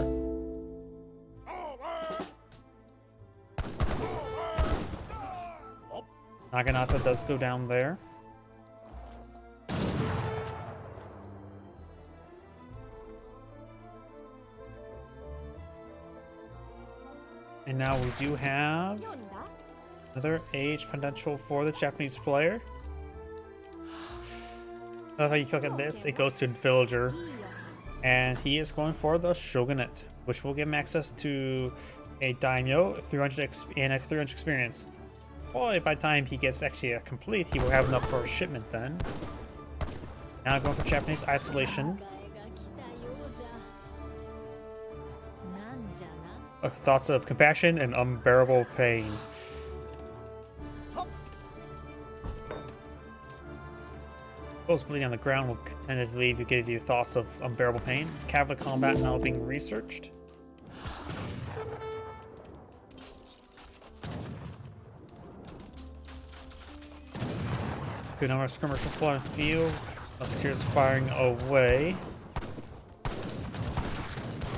Naginata does go down there. And now we do have another age potential for the Japanese player. How you look at this, it goes to Villager. And he is going for the Shogunate, which will give him access to a Daimyo, 300 and a 300 experience. Well, by the time he gets actually a complete, he will have enough for a shipment then. Now going for Japanese Isolation. Thoughts of compassion and unbearable pain. Those bleeding on the ground will tentatively give you thoughts of unbearable pain. Cavalry combat now being researched. Good number of skirmishers spawning in the field. Musketeers firing away.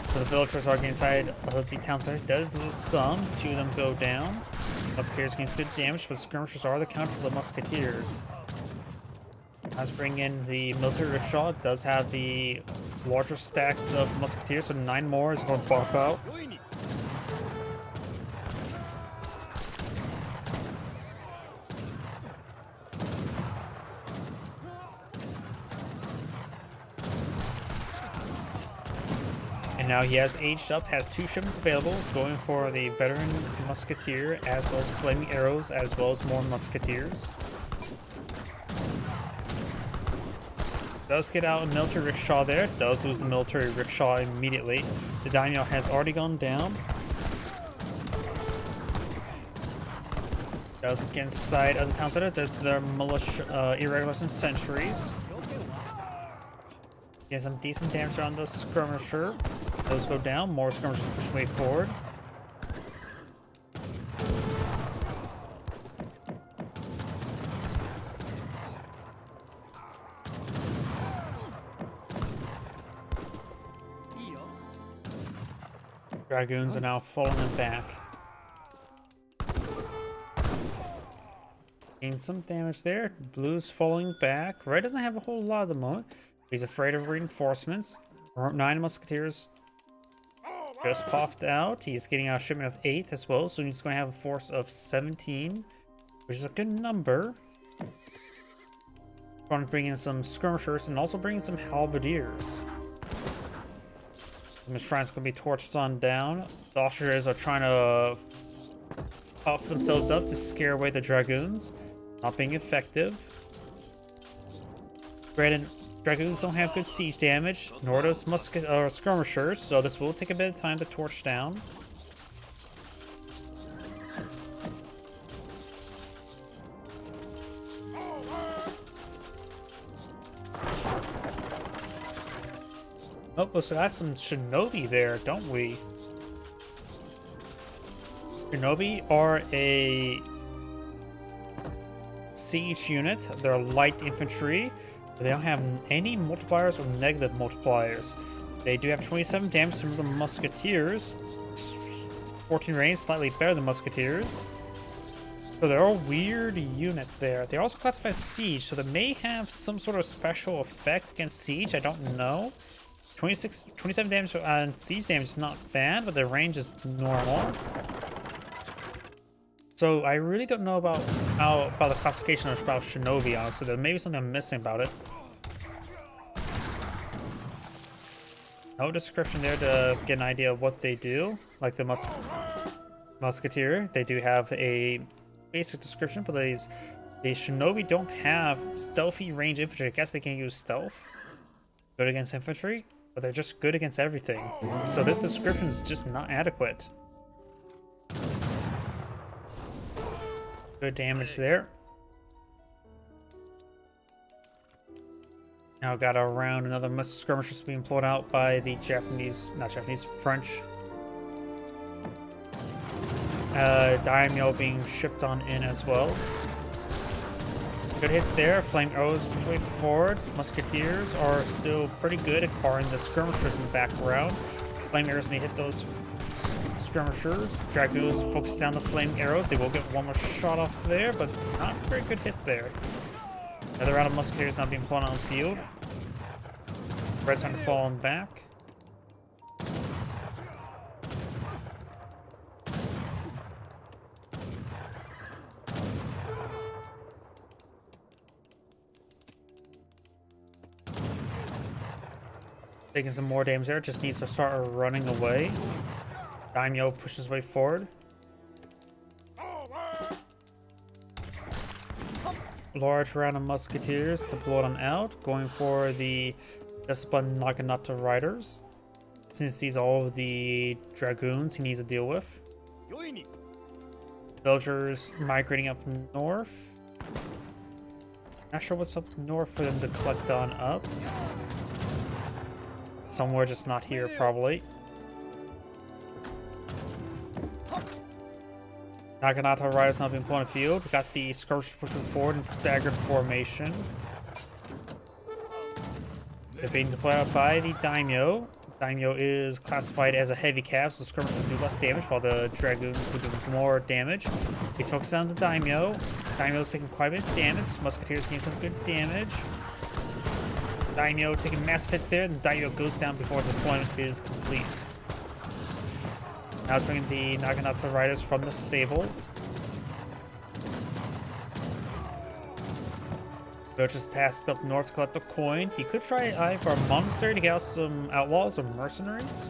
So the villagers are getting inside of the town center. Does lose some. Two of them go down. Musketeers gain good damage, but skirmishers are the counter for the Musketeers. Let's bring in the military rickshaw. It does have the larger stacks of Musketeers, so 9 more is going to pop out. And now he has aged up, has 2 shipments available, going for the veteran Musketeer, as well as flaming arrows, as well as more Musketeers. Does get out a military rickshaw there, does lose the military rickshaw immediately. The daimyo has already gone down. Does get inside of the town center. There's the militia, irregulars and sentries. He has some decent damage on the skirmisher. Those go down, more skirmishers push way forward. Dragoons are now falling back. Gain some damage there. Blue's falling back. Red doesn't have a whole lot at the moment. He's afraid of reinforcements. 9 Musketeers just popped out. He's getting a shipment of 8 as well, so he's going to have a force of 17, which is a good number. Going to bring in some skirmishers and also bring in some halberdiers. The shrine's gonna be torched on down. The archers are trying to puff themselves up to scare away the dragoons. Not being effective. Granted, dragoons don't have good siege damage, nor does musket or skirmishers, so this will take a bit of time to torch down. Oh, so that's some shinobi there, don't we? Shinobi are a siege unit. They're light infantry. They don't have any multipliers or negative multipliers. They do have 27 damage from the musketeers. 14 range, slightly better than musketeers. So they're a weird unit there. They're also classified as siege, so they may have some sort of special effect against siege. I don't know. 27 damage on siege damage is not bad, but the range is normal. So I really don't know about the classification of about shinobi, honestly. There may be something I'm missing about it. No description there to get an idea of what they do. Like the musketeer, they do have a basic description, but the shinobi don't have stealthy range infantry. I guess they can use stealth. Good against infantry, but they're just good against everything. So this description is just not adequate. Good damage there. Now got around another skirmishers being pulled out by the French. Daimyo being shipped on in as well. Good hits there. Flame arrows push way forward. Musketeers are still pretty good, barring the skirmishers in the background. Flame arrows need to hit those skirmishers. Dragoons focus down the flame arrows. They will get one more shot off there, but not a very good hit there. Another round of musketeers not being pulled on the field. Red's trying to fall back. Taking some more damage there, just needs to start running away. Daimyo pushes way forward. Large round of musketeers to blow them out, going for the Despot Naginata riders. Since he's all of the dragoons he needs to deal with. Villagers migrating up north. Not sure what's up north for them to collect on up. Somewhere just not here, probably. Naginata riders not being put on the field. We got the skirmishers pushing forward in staggered formation. They're being deployed out by the Daimyo. Daimyo is classified as a heavy cav, so skirmishers will do less damage, while the dragoons will do more damage. He's focused on the Daimyo. Daimyo's taking quite a bit of damage. Musketeers getting some good damage. Daimyo taking massive hits there, and Daimyo goes down before the deployment is complete. Now it's bringing the Naginata riders from the stable. Roach is tasked up north to collect the coin. He could try either a monastery to get out some outlaws or mercenaries.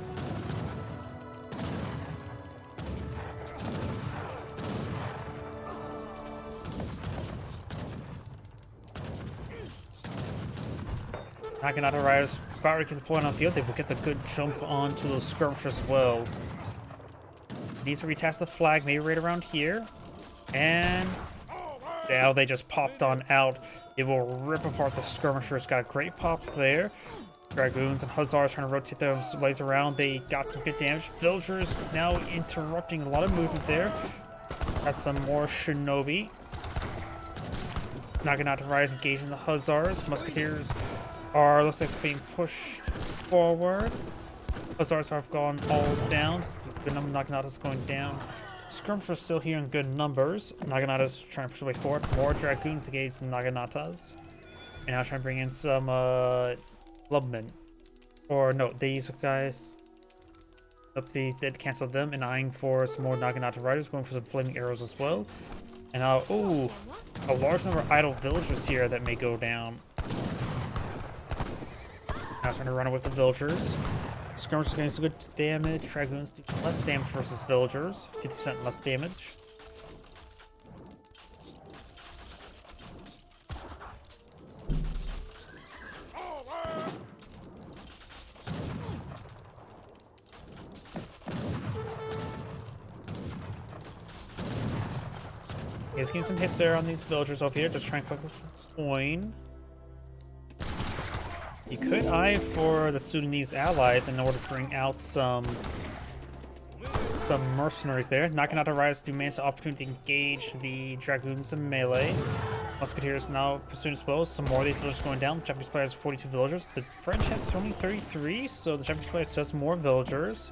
Naginata riders about to get the point on the field. They will get the good jump onto those skirmishers as well. Needs to retest the flag, maybe right around here. And now they just popped on out. It will rip apart the skirmishers. Got a great pop there. Dragoons and Hussars trying to rotate their ways around. They got some good damage. Villagers now interrupting a lot of movement there. Got some more shinobi. Naginata riders engaging the Hussars. Musketeers are, looks like, being pushed forward. Hussars have gone all down. The number of Naginatas going down. Skirmishers still here in good numbers. Naginatas trying to push their way forward. More dragoons against the Naginatas. And now trying to bring in some clubmen. Or no, these guys. They did cancel them and eyeing for some more Naginata riders, going for some flaming arrows as well. And now, ooh, a large number of idle villagers here that may go down. Now trying to run away with the villagers. Skirmishers getting some good damage. Dragoons do less damage versus villagers. 50% less damage. He's getting some hits there on these villagers over here. Just trying to collect a coin. You could eye for the Sudanese allies in order to bring out some mercenaries there. Knocking out the riders to manage the opportunity to engage the dragoons in melee. Musketeers now pursuing as well. Some more of these villagers going down. The Japanese player has 42 villagers. The French has only 33, so the Japanese player still has more villagers.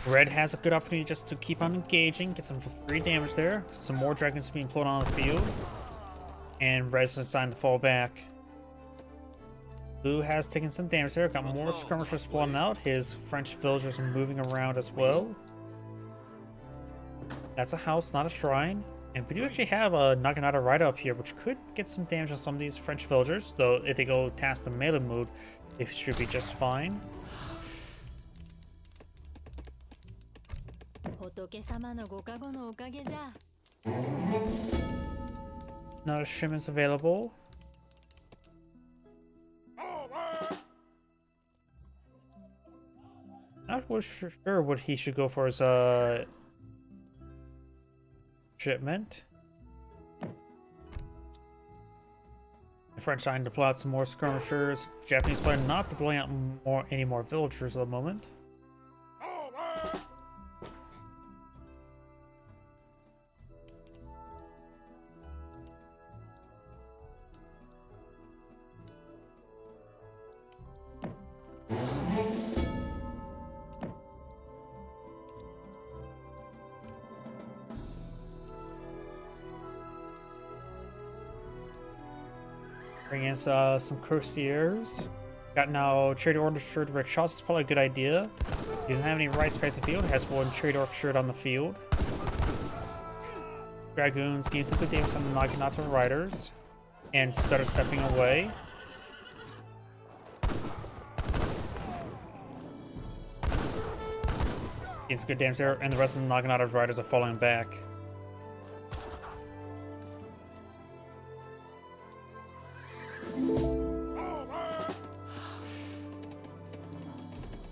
Red has a good opportunity just to keep on engaging, get some free damage there. Some more dragons being pulled on the field. And Red's deciding to fall back. Blue has taken some damage there, got more skirmishers spawning out. His French villagers are moving around as well. That's a house, not a shrine. And we do actually have a Naginata Rider up here, which could get some damage on some of these French villagers. Though if they go past the melee mode, they should be just fine. Another shipment's available. Not sure what he should go for as a shipment. The French trying to pull out some more skirmishers. Japanese plan not deploying out any more villagers at the moment. Bring in some courtiers. Got now trade orchestra rickshaws. Is probably a good idea. He doesn't have any rice price in the field. Has one trade orchestra on the field. Dragoons gain some good damage on the Naginata riders and started stepping away. Gains good damage there, and the rest of the Naginata riders are falling back.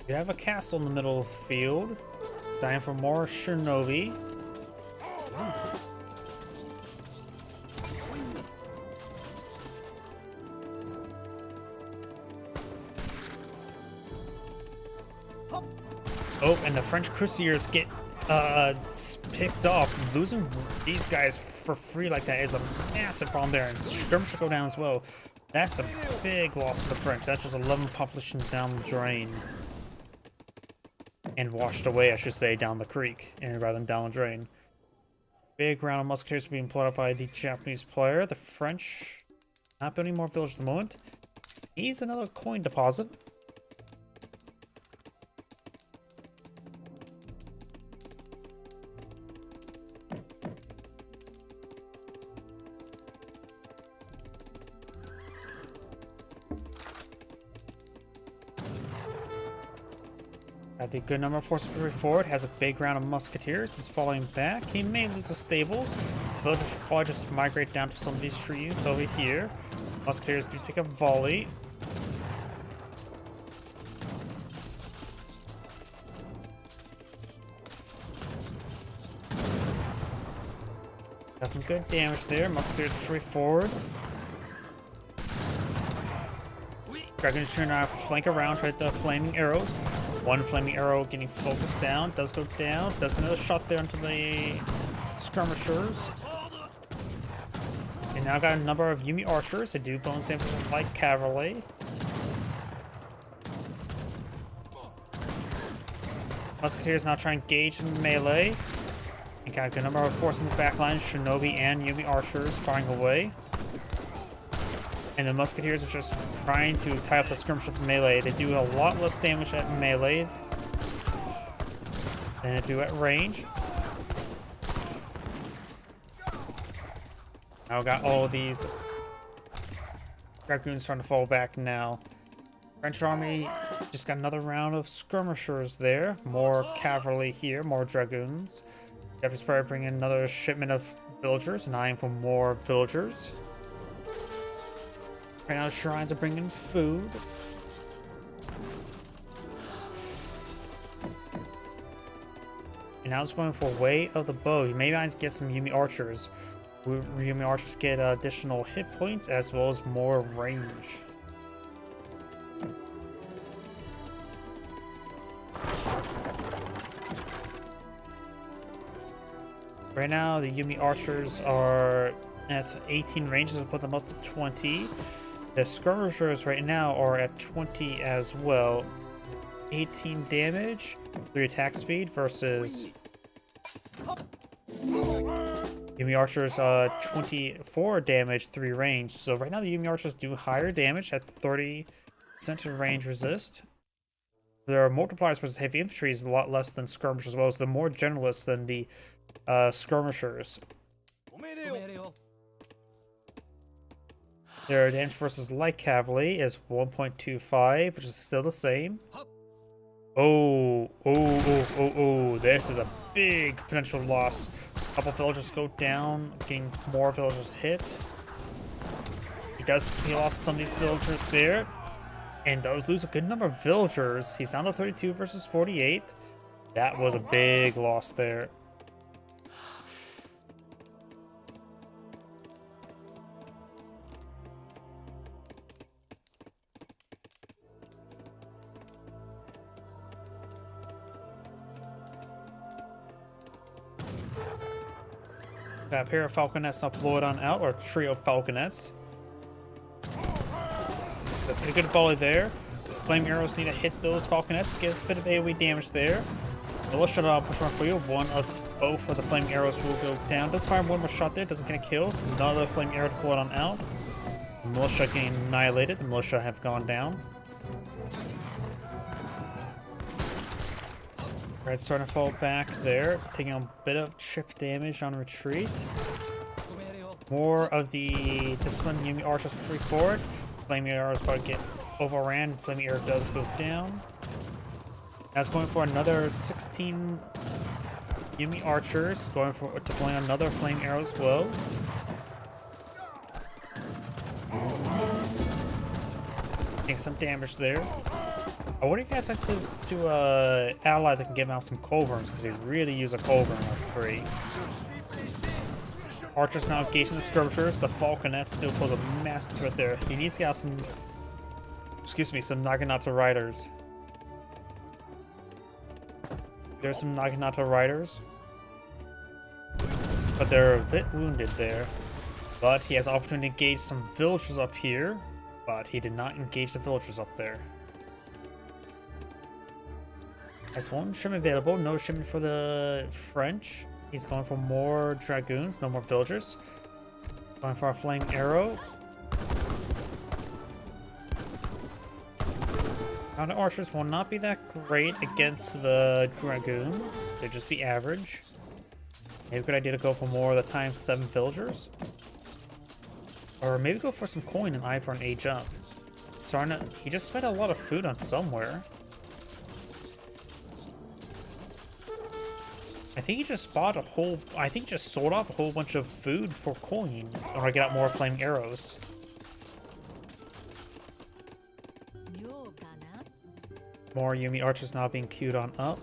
We have a castle in the middle of the field. Time for more shinobi. Oh, and the French Crusaders get picked off. Losing these guys for free like that is a massive problem there. And skirmishers go down as well. That's a big loss for the French. That's just 11 population down the drain. And washed away, I should say, down the creek, and rather than down the drain. Big round of musketeers being pulled up by the Japanese player. The French not building more villages at the moment. Needs another coin deposit. Got the good number of forces forward. Has a big round of musketeers. Is falling back. He may lose a stable. His villagers should probably just migrate down to some of these trees over here. Musketeers do take a volley. Got some good damage there. Musketeers retreat forward. Dragon's trying to flank around, try the flaming arrows. One flaming arrow getting focused down. Does go down. Does get another shot there into the skirmishers. And now got a number of Yumi archers. They do bonus damage like cavalry. Musketeers now trying to engage in melee. And got a good number of forces in the back line. Shinobi and Yumi archers firing away. And the musketeers are just trying to tie up the skirmish with melee. They do a lot less damage at melee than they do at range. Now got all these Dragoons starting to fall back now. French army just got another round of skirmishers there. More cavalry here, more dragoons. Japanese probably bring in another shipment of villagers, and eyeing for more villagers. Right now, shrines are bringing food. And now it's going for Way of the Bow. Maybe I can get some Yumi archers. Yumi archers get additional hit points as well as more range. Right now, the Yumi archers are at 18 ranges, so put them up to 20. The skirmishers right now are at 20 as well. 18 damage, 3 attack speed versus Yumi archers 24 damage, 3 range. So right now the Yumi archers do higher damage at 30% of range resist. Their multipliers versus heavy infantry is a lot less than skirmishers, as well as they're more generalists than the skirmishers. Their damage versus light cavalry is 1.25, which is still the same. Oh, this is a big potential loss. A couple villagers go down, getting more villagers hit. He lost some of these villagers there, and does lose a good number of villagers. He's down to 32 versus 48. That was a big loss there. That pair of falconets now blow it on out, or trio of falconets. Let's get a good volley there. Flame arrows need to hit those falconets, get a bit of AoE damage there. Militia push on for you. One of both of the flame arrows will go down. Does fire one more shot there, doesn't get a kill. Another flame arrow to pull it on out. The militia getting annihilated. The militia have gone down. Red's starting to fall back there, taking a bit of chip damage on retreat. More of the disciplined Yumi archers retreat forward. Flaming arrow is about to get overran. Flaming arrow does go down. Now it's going for another 16 Yumi archers, going for deploying another flame arrow as well. Taking some damage there. I wonder if he has access to an ally that can give out some culverins, because they really use a culverin of 3. Archers now engaging the skirmishers. The falconet still pose a massive threat there. He needs to get out some, some Naginata riders. There's some Naginata riders, but they're a bit wounded there. But he has the opportunity to engage some villagers up here, but he did not engage the villagers up there. Has one shipment available, no shipment for the French. He's going for more dragoons, no more villagers. Going for a flame arrow. Now the archers will not be that great against the dragoons. They'll just be average. Maybe a good idea to go for more of the times 7 villagers. Or maybe go for some coin and eye for an age up. He just spent a lot of food on somewhere. I think he just bought I think he just sold off a whole bunch of food for coin, or get out more flame arrows. More Yumi archers now being queued on up.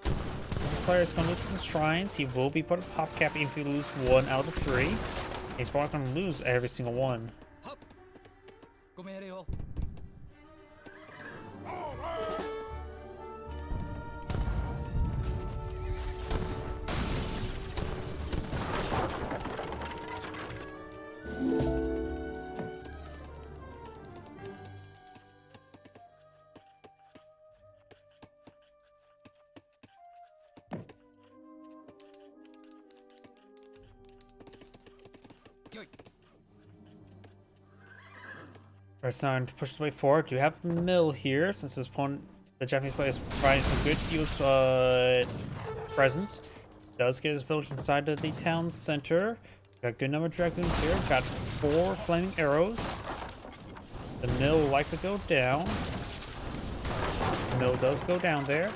This player is going to lose some shrines. He will be put a pop cap if you lose 1 out of 3. He's probably going to lose every single one. It's time to push his way forward. You have Mill here, since this opponent, the Japanese player, is providing some good field presence. Does get his village inside of the town center. Got a good number of dragoons here. Got 4 flaming arrows. The mill will likely go down. The mill does go down there.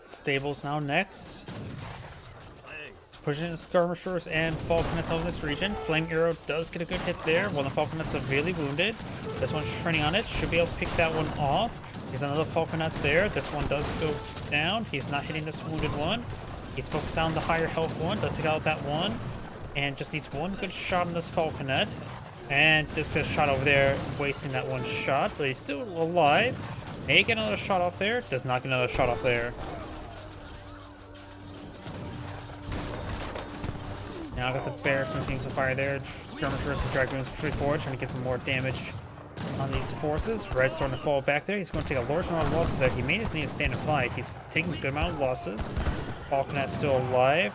Stables now next. Pushing the skirmishers and falconets over this region. Flame arrow does get a good hit there. One of the falconets severely wounded. This one's training on it. Should be able to pick that one off. There's another falconet there. This one does go down. He's not hitting this wounded one. He's focused on the higher health one. Does take out that one. And just needs one good shot on this falconet. And this gets shot over there, wasting that one shot. But he's still alive. May get another shot off there. Does not get another shot off there. Now I got the barracks receiving some fire there. Skirmishers and dragoons push forward, trying to get some more damage on these forces. Red's starting to fall back there. He's going to take a large amount of losses there. He may just need to stand and fight. He's taking a good amount of losses. Falconet's still alive.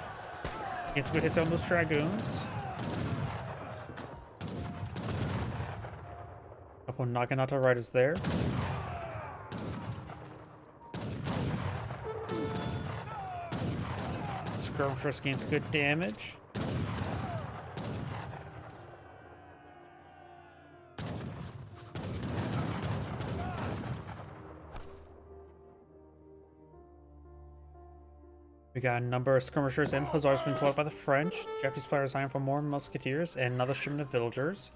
Gets some good hits on those dragoons. Couple knocking out the riders there. Skirmishers gains good damage. We got a number of skirmishers and hussars being pulled by the French. Japanese players eyeing for more musketeers and another shipment of villagers.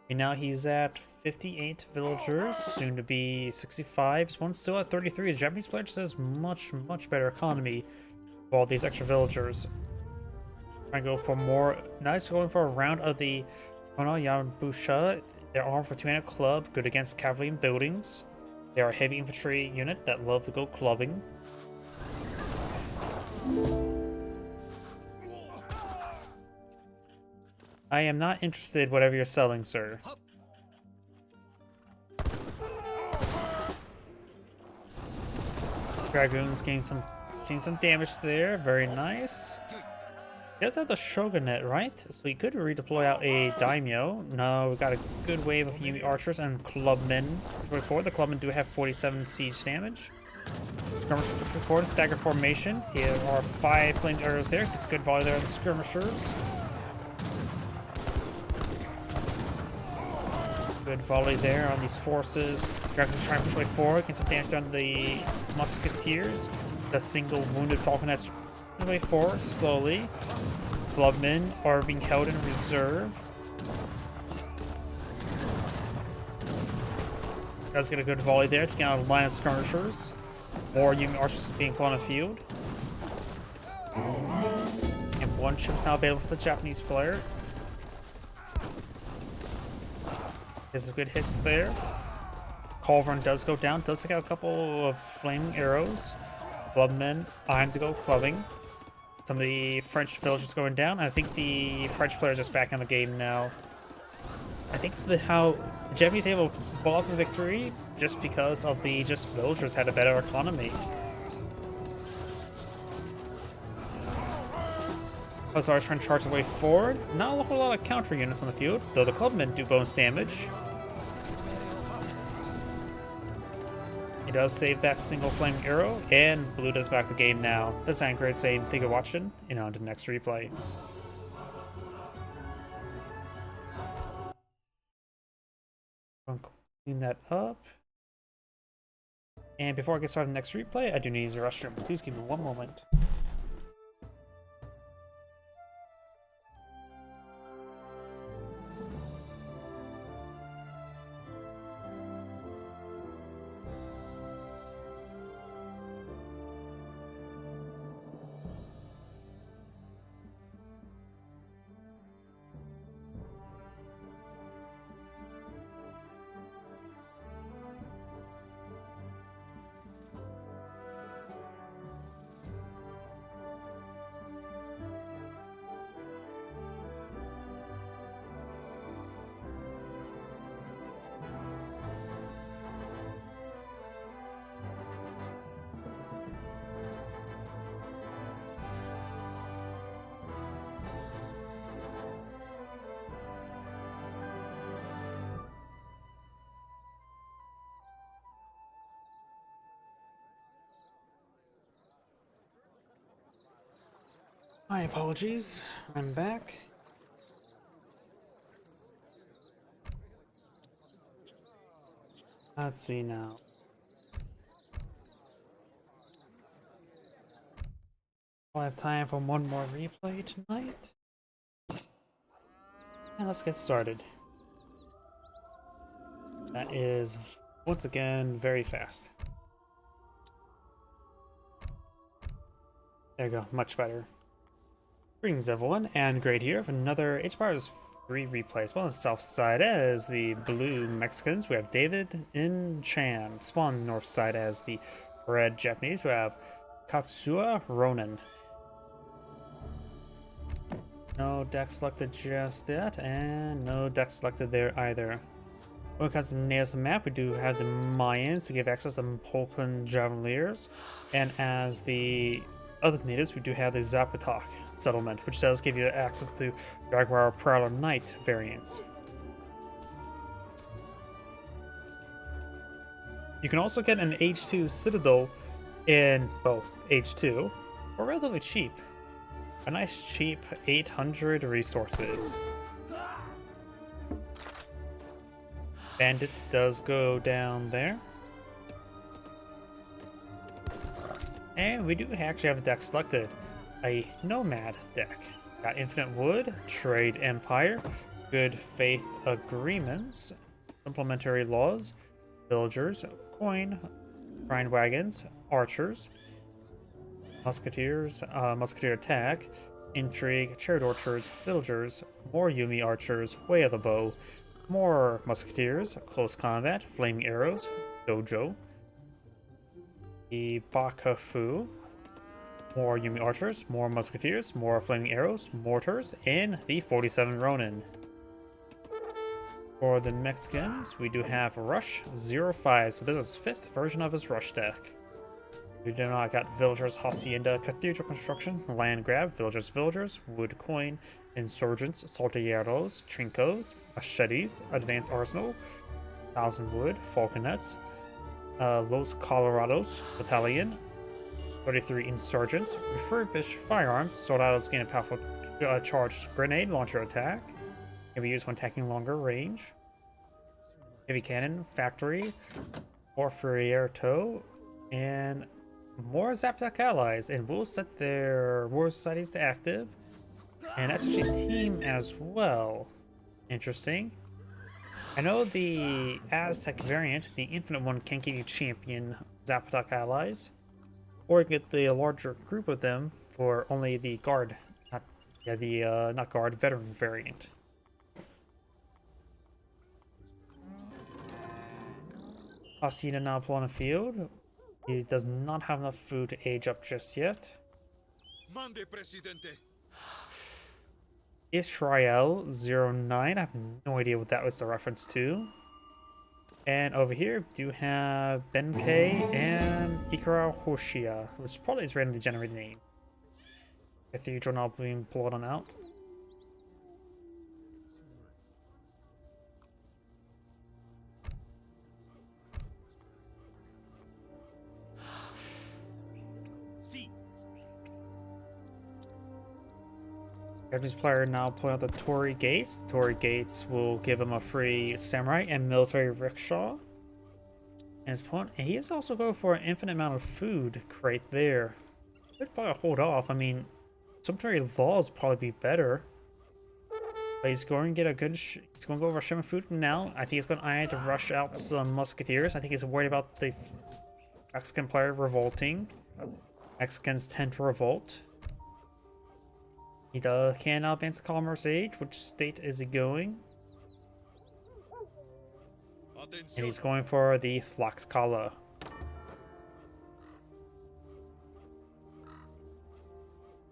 And now he's at 58 villagers, soon to be 65. This one's still at 33. The Japanese player just has much better economy with all these extra villagers. Trying to go for more. Now he's going for a round of the Kono Yambusha. They're armed for 2-handed club, good against cavalry and buildings. They are a heavy infantry unit that love to go clubbing. I am not interested whatever you're selling, sir. Dragoons seeing some damage there. Very nice. He does have the shogunate, right? So he could redeploy out a daimyo. No, we've got a good wave of Yumi archers and clubmen. Before the clubmen do have 47 siege damage. Skirmishers pushing forward, stagger formation. Here are 5 flamed arrows there. Gets a good volley there on the skirmishers. Good volley there on these forces. Dragons trying to push way forward. Getting some damage on the musketeers. The single wounded falconets push way forward slowly. Clubmen are being held in reserve. Does get a good volley there, taking out a line of skirmishers. More Yumi archers being put on the field. And one ship is now available for the Japanese player. There's some good hits there. Culverin does go down, does take out a couple of flaming arrows. Clubmen eyeing to go clubbing. Some of the French villagers going down. I think the French players are just back in the game now. I think how the Japanese able to pull off the victory just because of the villagers had a better economy. Hussars trying to charge their way forward. Not a whole lot of counter units on the field, though the clubmen do bonus damage. He does save that single flaming arrow, and blue does back the game now. This is great saying thank you for watching, and on to the next replay. Clean that up. And before I get started on the next replay, I do need to use the restroom. Please give me one moment. My apologies. I'm back. Let's see now. I'll have time for one more replay tonight. And let's get started. That is, once again, very fast. There you go, much better. Greetings everyone, and Great here for another HPR's 3 replays. Well, on the south side as the blue Mexicans, we have David in Chan. Spawn north side as the red Japanese, we have Katsua Ronin. No deck selected just yet, and no deck selected there either. When it comes to the natives of the map, we do have the Mayans to give access to Polkan Javeliers, and as the other natives, we do have the Zapotak settlement, which does give you access to Jaguar Prowler Knight variants. You can also get an H2 Citadel in, well, H2 for relatively cheap. A nice cheap 800 resources. Bandit does go down there. And we do actually have a deck selected. A Nomad deck. Got Infinite Wood, Trade Empire, Good Faith Agreements, Implementary Laws, Villagers, Coin, Grind Wagons, Archers, Musketeers, Musketeer Attack, Intrigue, Chariot Orchards, Villagers, more Yumi Archers, Way of the Bow, more Musketeers, Close Combat, Flaming Arrows, Dojo, the Bakafu, more Yumi Archers, more Musketeers, more Flaming Arrows, Mortars, and the 47 Ronin. For the Mexicans, we do have Rush 05, so this is 5th version of his Rush deck. We do not got Villagers, Hacienda, Cathedral Construction, Land Grab, Villagers, Wood Coin, Insurgents, Salteilleros, Trincos, Machetes, Advanced Arsenal, Thousand Wood, Falconets, Los Colorados Battalion, 33 Insurgents, Refurbished Firearms, Soldados gain a powerful charged grenade launcher attack. Can be used when attacking longer range. Heavy Cannon, Factory, Porfirieto, and more Zapotak allies, and we'll set their War Societies to active. And that's actually team as well. Interesting. I know the Aztec variant, the Infinite one, can give you champion Zapotak allies, or you can get the larger group of them for only the guard, not guard, veteran variant. Hacienda now on the field. He does not have enough food to age up just yet. Mande, Presidente. Israel 09. I have no idea what that was a reference to. And over here, we do have Benkei and Ikara Hoshia, which is probably his randomly generated name. Cathedral now being pulled on out. Japanese player now pulling out the Torii Gates. Torii Gates will give him a free samurai and military rickshaw. And his opponent, he is also going for an infinite amount of food crate there. Could probably hold off. I mean, sumptuary laws probably be better. But he's going to get a good. He's going to go over shipment food now. I think he's going to rush out some musketeers. I think he's worried about the Mexican player revolting. Mexicans tend to revolt. He can now advance the Commerce Age. Which state is he going? And he's going for the Tlaxcala.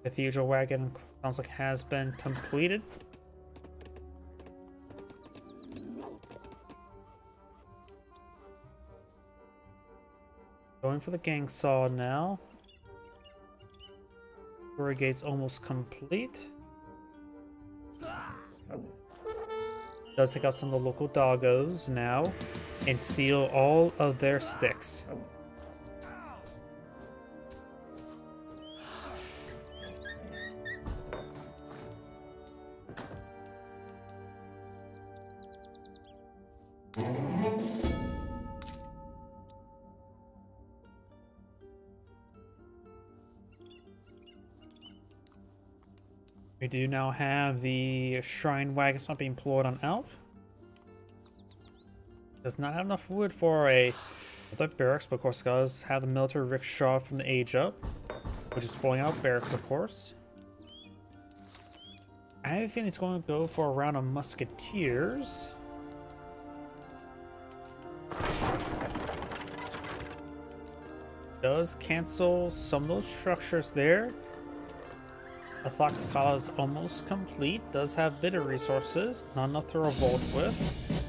Cathedral Wagon sounds like has been completed. Going for the Gang Saw now. Torii Gate's almost complete. Does take out some of the local doggos now and steal all of their sticks. We do now have the shrine wagons not being employed on Alp. Does not have enough wood for a barracks, but of course it does have the military rickshaw from the Age Up, which is pulling out barracks, of course. I have a feeling it's going to go for a round of musketeers. Does cancel some of those structures there. The Tlaxcala is almost complete. Does have bit of resources, not enough to revolt with.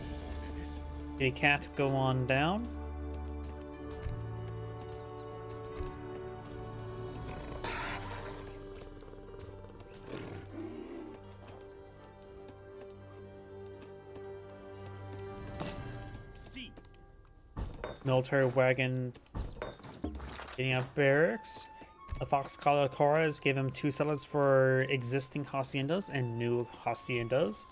The cat go on down. Military wagon getting up barracks. The Tlaxcala Corps gave him 2 settlers for existing haciendas and new haciendas,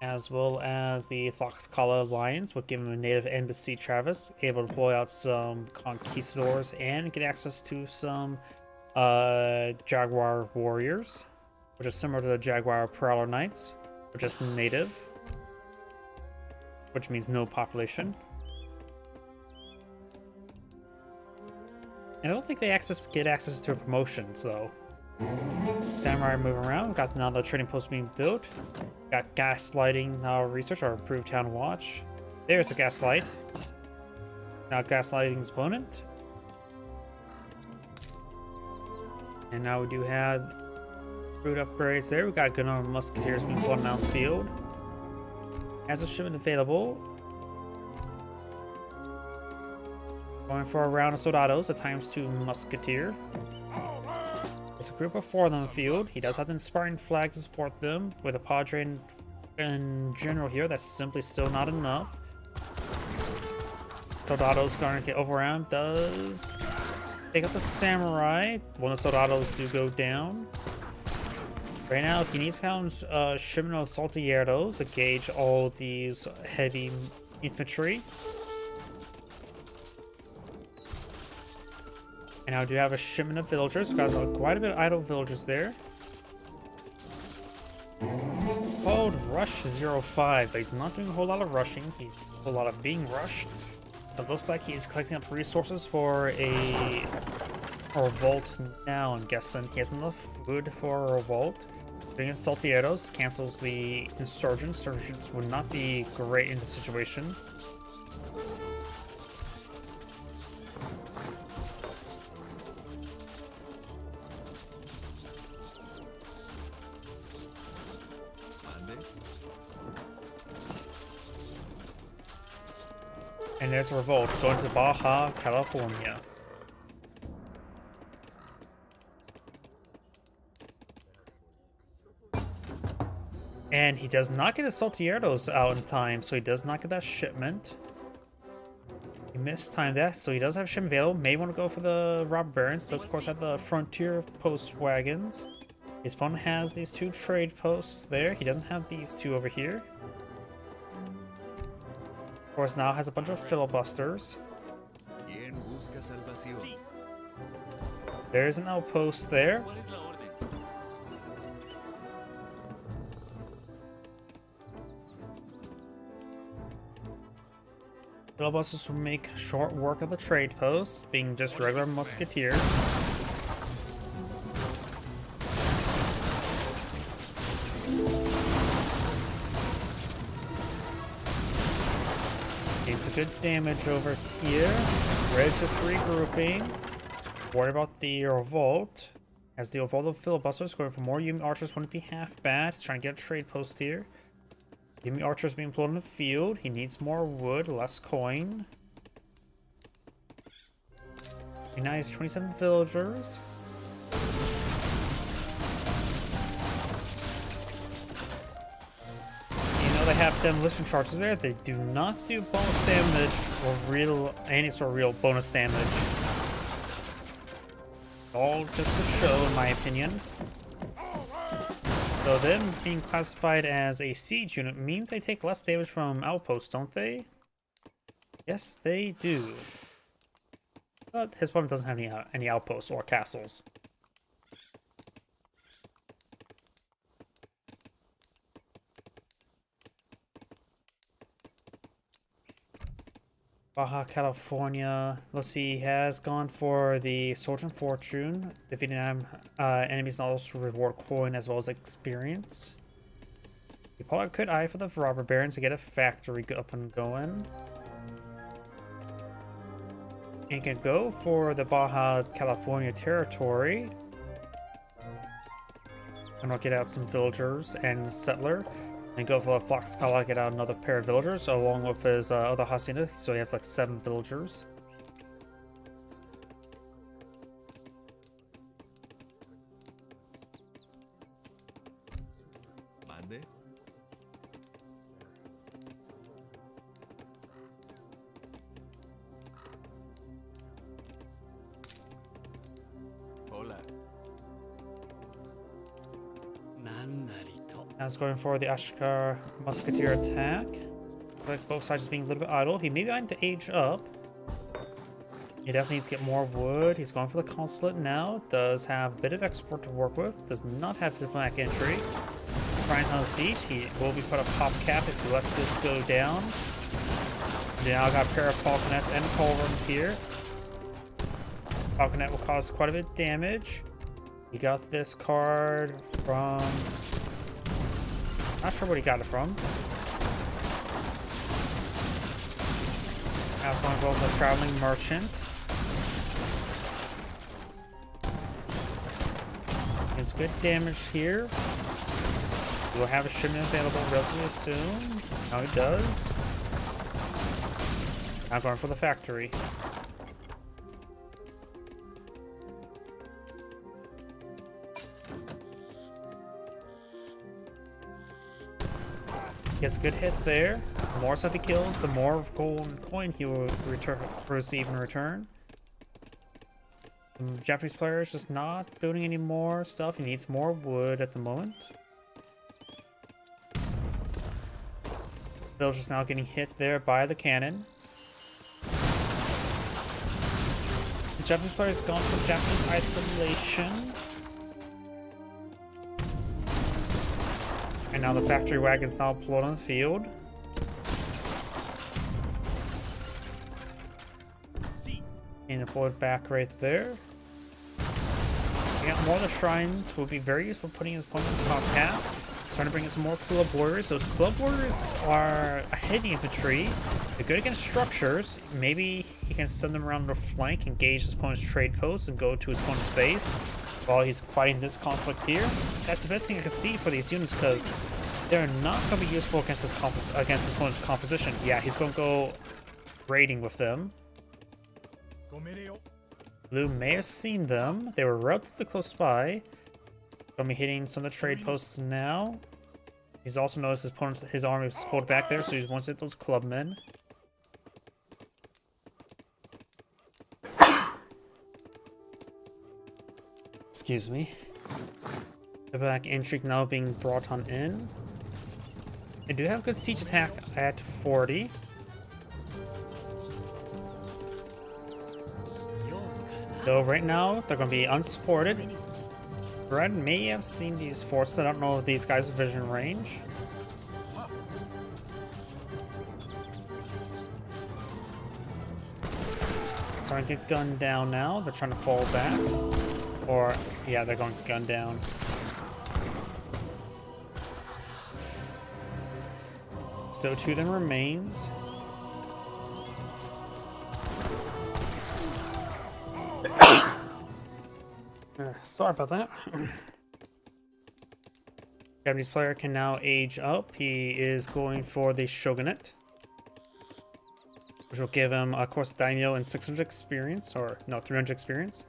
as well as the Tlaxcala Alliance would give him a native embassy Travis, able to deploy out some conquistadors and get access to some Jaguar warriors, which is similar to the Jaguar Prowler Knights, which is native, which means no population. And I don't think they get access to promotions though. Samurai moving around. Got another trading post being built. Got gaslighting research or improved town watch. There's a gaslight. Now gaslighting his opponent. And now we do have food upgrades there. We got good number of musketeers being flown down the field. Has a shipment available. Going for a round of soldados, a ×2 musketeer. There's a group of 4 on the field. He does have the inspiring flag to support them, with a padre in general here. That's simply still not enough. Soldados going to get overrun. Does take out the samurai. One of the soldados do go down. Right now, he needs to count a shipment of saltilleros to gauge all these heavy infantry. And I do have a shipment of villagers. Got quite a bit of idle villagers there. Called Rush 05, but he's not doing a whole lot of rushing. He's doing a whole lot of being rushed. It looks like he's collecting up resources for a revolt now, I'm guessing. He has enough food for a revolt. Doing his saltilleros cancels the insurgents. Insurgents would not be great in the situation. And there's a revolt going to Baja California. And he does not get his saltilleros out in time, so he does not get that shipment. He mistimed that, so he does have shipment available. May want to go for the robber barons. Does of course have the frontier post wagons. His opponent has these 2 trade posts there. He doesn't have these 2 over here. Of course, now has a bunch of filibusters. There's an outpost there. Filibusters will make short work of the trade posts, being just regular musketeers. It's a good damage over here. Red's just regrouping. Worry about the revolt. As the revolt of filibusters going for more Yuumi archers wouldn't be half bad. He's trying to get a trade post here. Yuumi archers being pulled in the field. He needs more wood, less coin. And now he has 27 villagers. They have demolition charges there. They do not do bonus damage or any sort of real bonus damage. All just a show, in my opinion. So them being classified as a siege unit means they take less damage from outposts, don't they? Yes, they do. But his opponent doesn't have any outposts or castles. Baja California, let's see, has gone for the Sword and Fortune. Defeating enemies also reward coin as well as experience. You probably could eye for the Robber Baron to get a factory up and going. And you can go for the Baja California territory. And we'll get out some villagers and settler. And go for Tlaxcala, get out another pair of villagers along with his other hacienda. So you have like 7 villagers. Mande. Hola. I was going for the Ashkar Musketeer attack. Like both sides just being a little bit idle. He may be going to age up. He definitely needs to get more wood. He's going for the consulate now. Does have a bit of export to work with. Does not have diplomatic entry. Brian's on the siege. He will be put a pop cap if he lets this go down. Now got a pair of falconets and culverins here. Falconet will cause quite a bit of damage. He got this card from... Not sure what he got it from. I was going to go with the Traveling Merchant. It's good damage here. We'll have a shipment available relatively soon. Now he does. Now going for the factory. Gets a good hit there. The more stuff he kills, the more golden coin he will receive in return. The Japanese player is just not building any more stuff. He needs more wood at the moment. Villager's now getting hit there by the cannon. The Japanese player has gone for Japanese isolation. And now the factory wagon's now deployed on the field. And deployed back right there. We got more of the shrines. Will be very useful putting his opponent on top half. Starting to bring in some more club warriors. Those club warriors are a heavy infantry. They're good against structures. Maybe he can send them around the flank, engage his opponent's trade post, and go to his opponent's base while he's fighting this conflict here. That's the best thing I can see for these units because they're not going to be useful against his opponent's composition. Yeah, he's going to go raiding with them. Blue may have seen them. They were relatively close by. Going to be hitting some of the trade posts now. He's also noticed his army is pulled back there, so he wants to hit those clubmen. Excuse me. The back intrigue now being brought on in. They do have a good siege attack at 40. So right now, they're going to be unsupported. Brad may have seen these forces. I don't know if these guys' vision range. Starting to get gunned down now. They're trying to fall back. Or, yeah, they're going to gun down. So 2 of them remains. Sorry about that. Japanese player can now age up. He is going for the Shogunate, which will give him, of course, Daimyo and 600 experience, or no, 300 experience.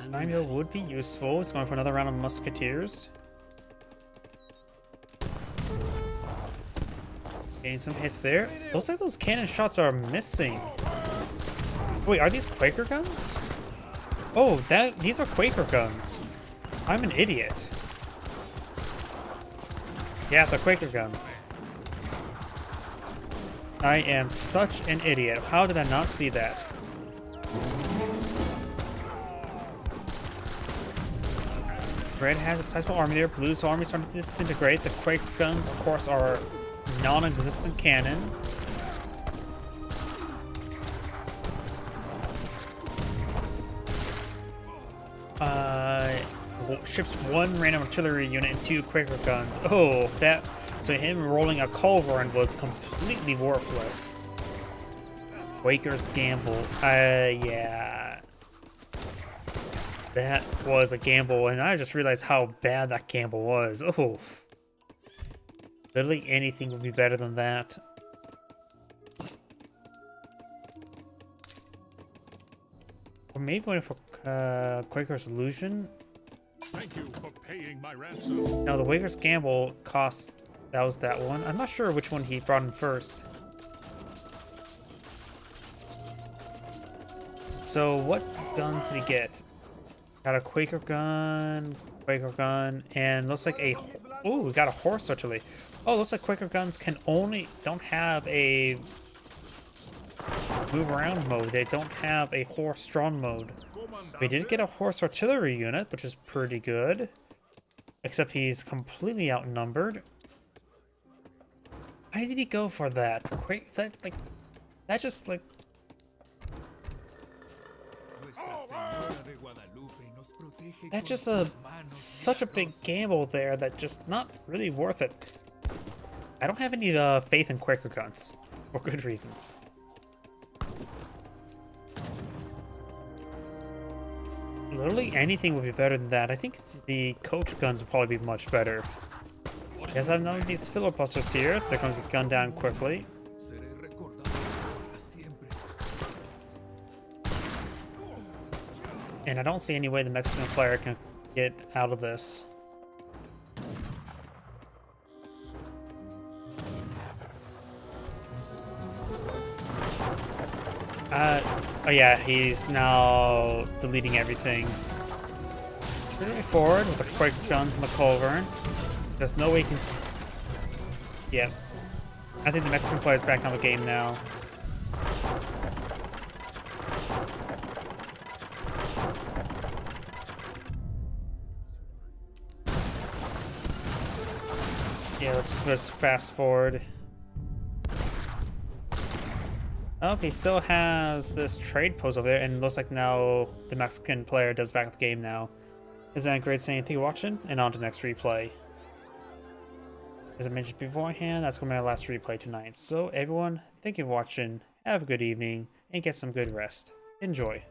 Daimyo would be useful. It's going for another round of musketeers. Getting some hits there. Looks like those cannon shots are missing. Wait, are these Quaker guns? Oh, these are Quaker guns. I'm an idiot. Yeah, the Quaker guns. I am such an idiot. How did I not see that? Red has a sizable army there. Blue's army is starting to disintegrate. The Quaker guns, of course, are non-existent cannon. Ships 1 random artillery unit and 2 Quaker guns. Oh, that... So him rolling a culverin was completely worthless. Quaker's gamble. Yeah. That was a gamble, and I just realized how bad that gamble was. Oh. Literally anything would be better than that. Or maybe going for Quaker's Illusion. Thank you for paying my ransom. Now the Quaker's Gamble cost... That was that one. I'm not sure which one he brought in first. So what guns did he get? Got a Quaker gun, and looks like a... Oh, we got a horse artillery. Oh, looks like Quaker guns don't have a move around mode. They don't have a horse drawn mode. We did get a horse artillery unit, which is pretty good. Except he's completely outnumbered. Why did he go for that? That just like... That's just such a big gamble there that just not really worth it. I don't have any faith in Quaker guns, for good reasons. Literally anything would be better than that. I think the coach guns would probably be much better. Yes, I've known these filibusters here. They're going to get gunned down quickly. And I don't see any way the Mexican player can get out of this. Oh yeah, he's now deleting everything. Moving forward with the quick guns and the culverin. There's no way he can... Yep. I think the Mexican player's back on the game now. Yeah, let's fast forward. Oh, he still has this trade post over there, and it looks like now the Mexican player does back up the game now. Is that great saying thank you for watching, and on to the next replay. As I mentioned beforehand, that's going to be my last replay tonight. So everyone, thank you for watching, have a good evening, and get some good rest. Enjoy.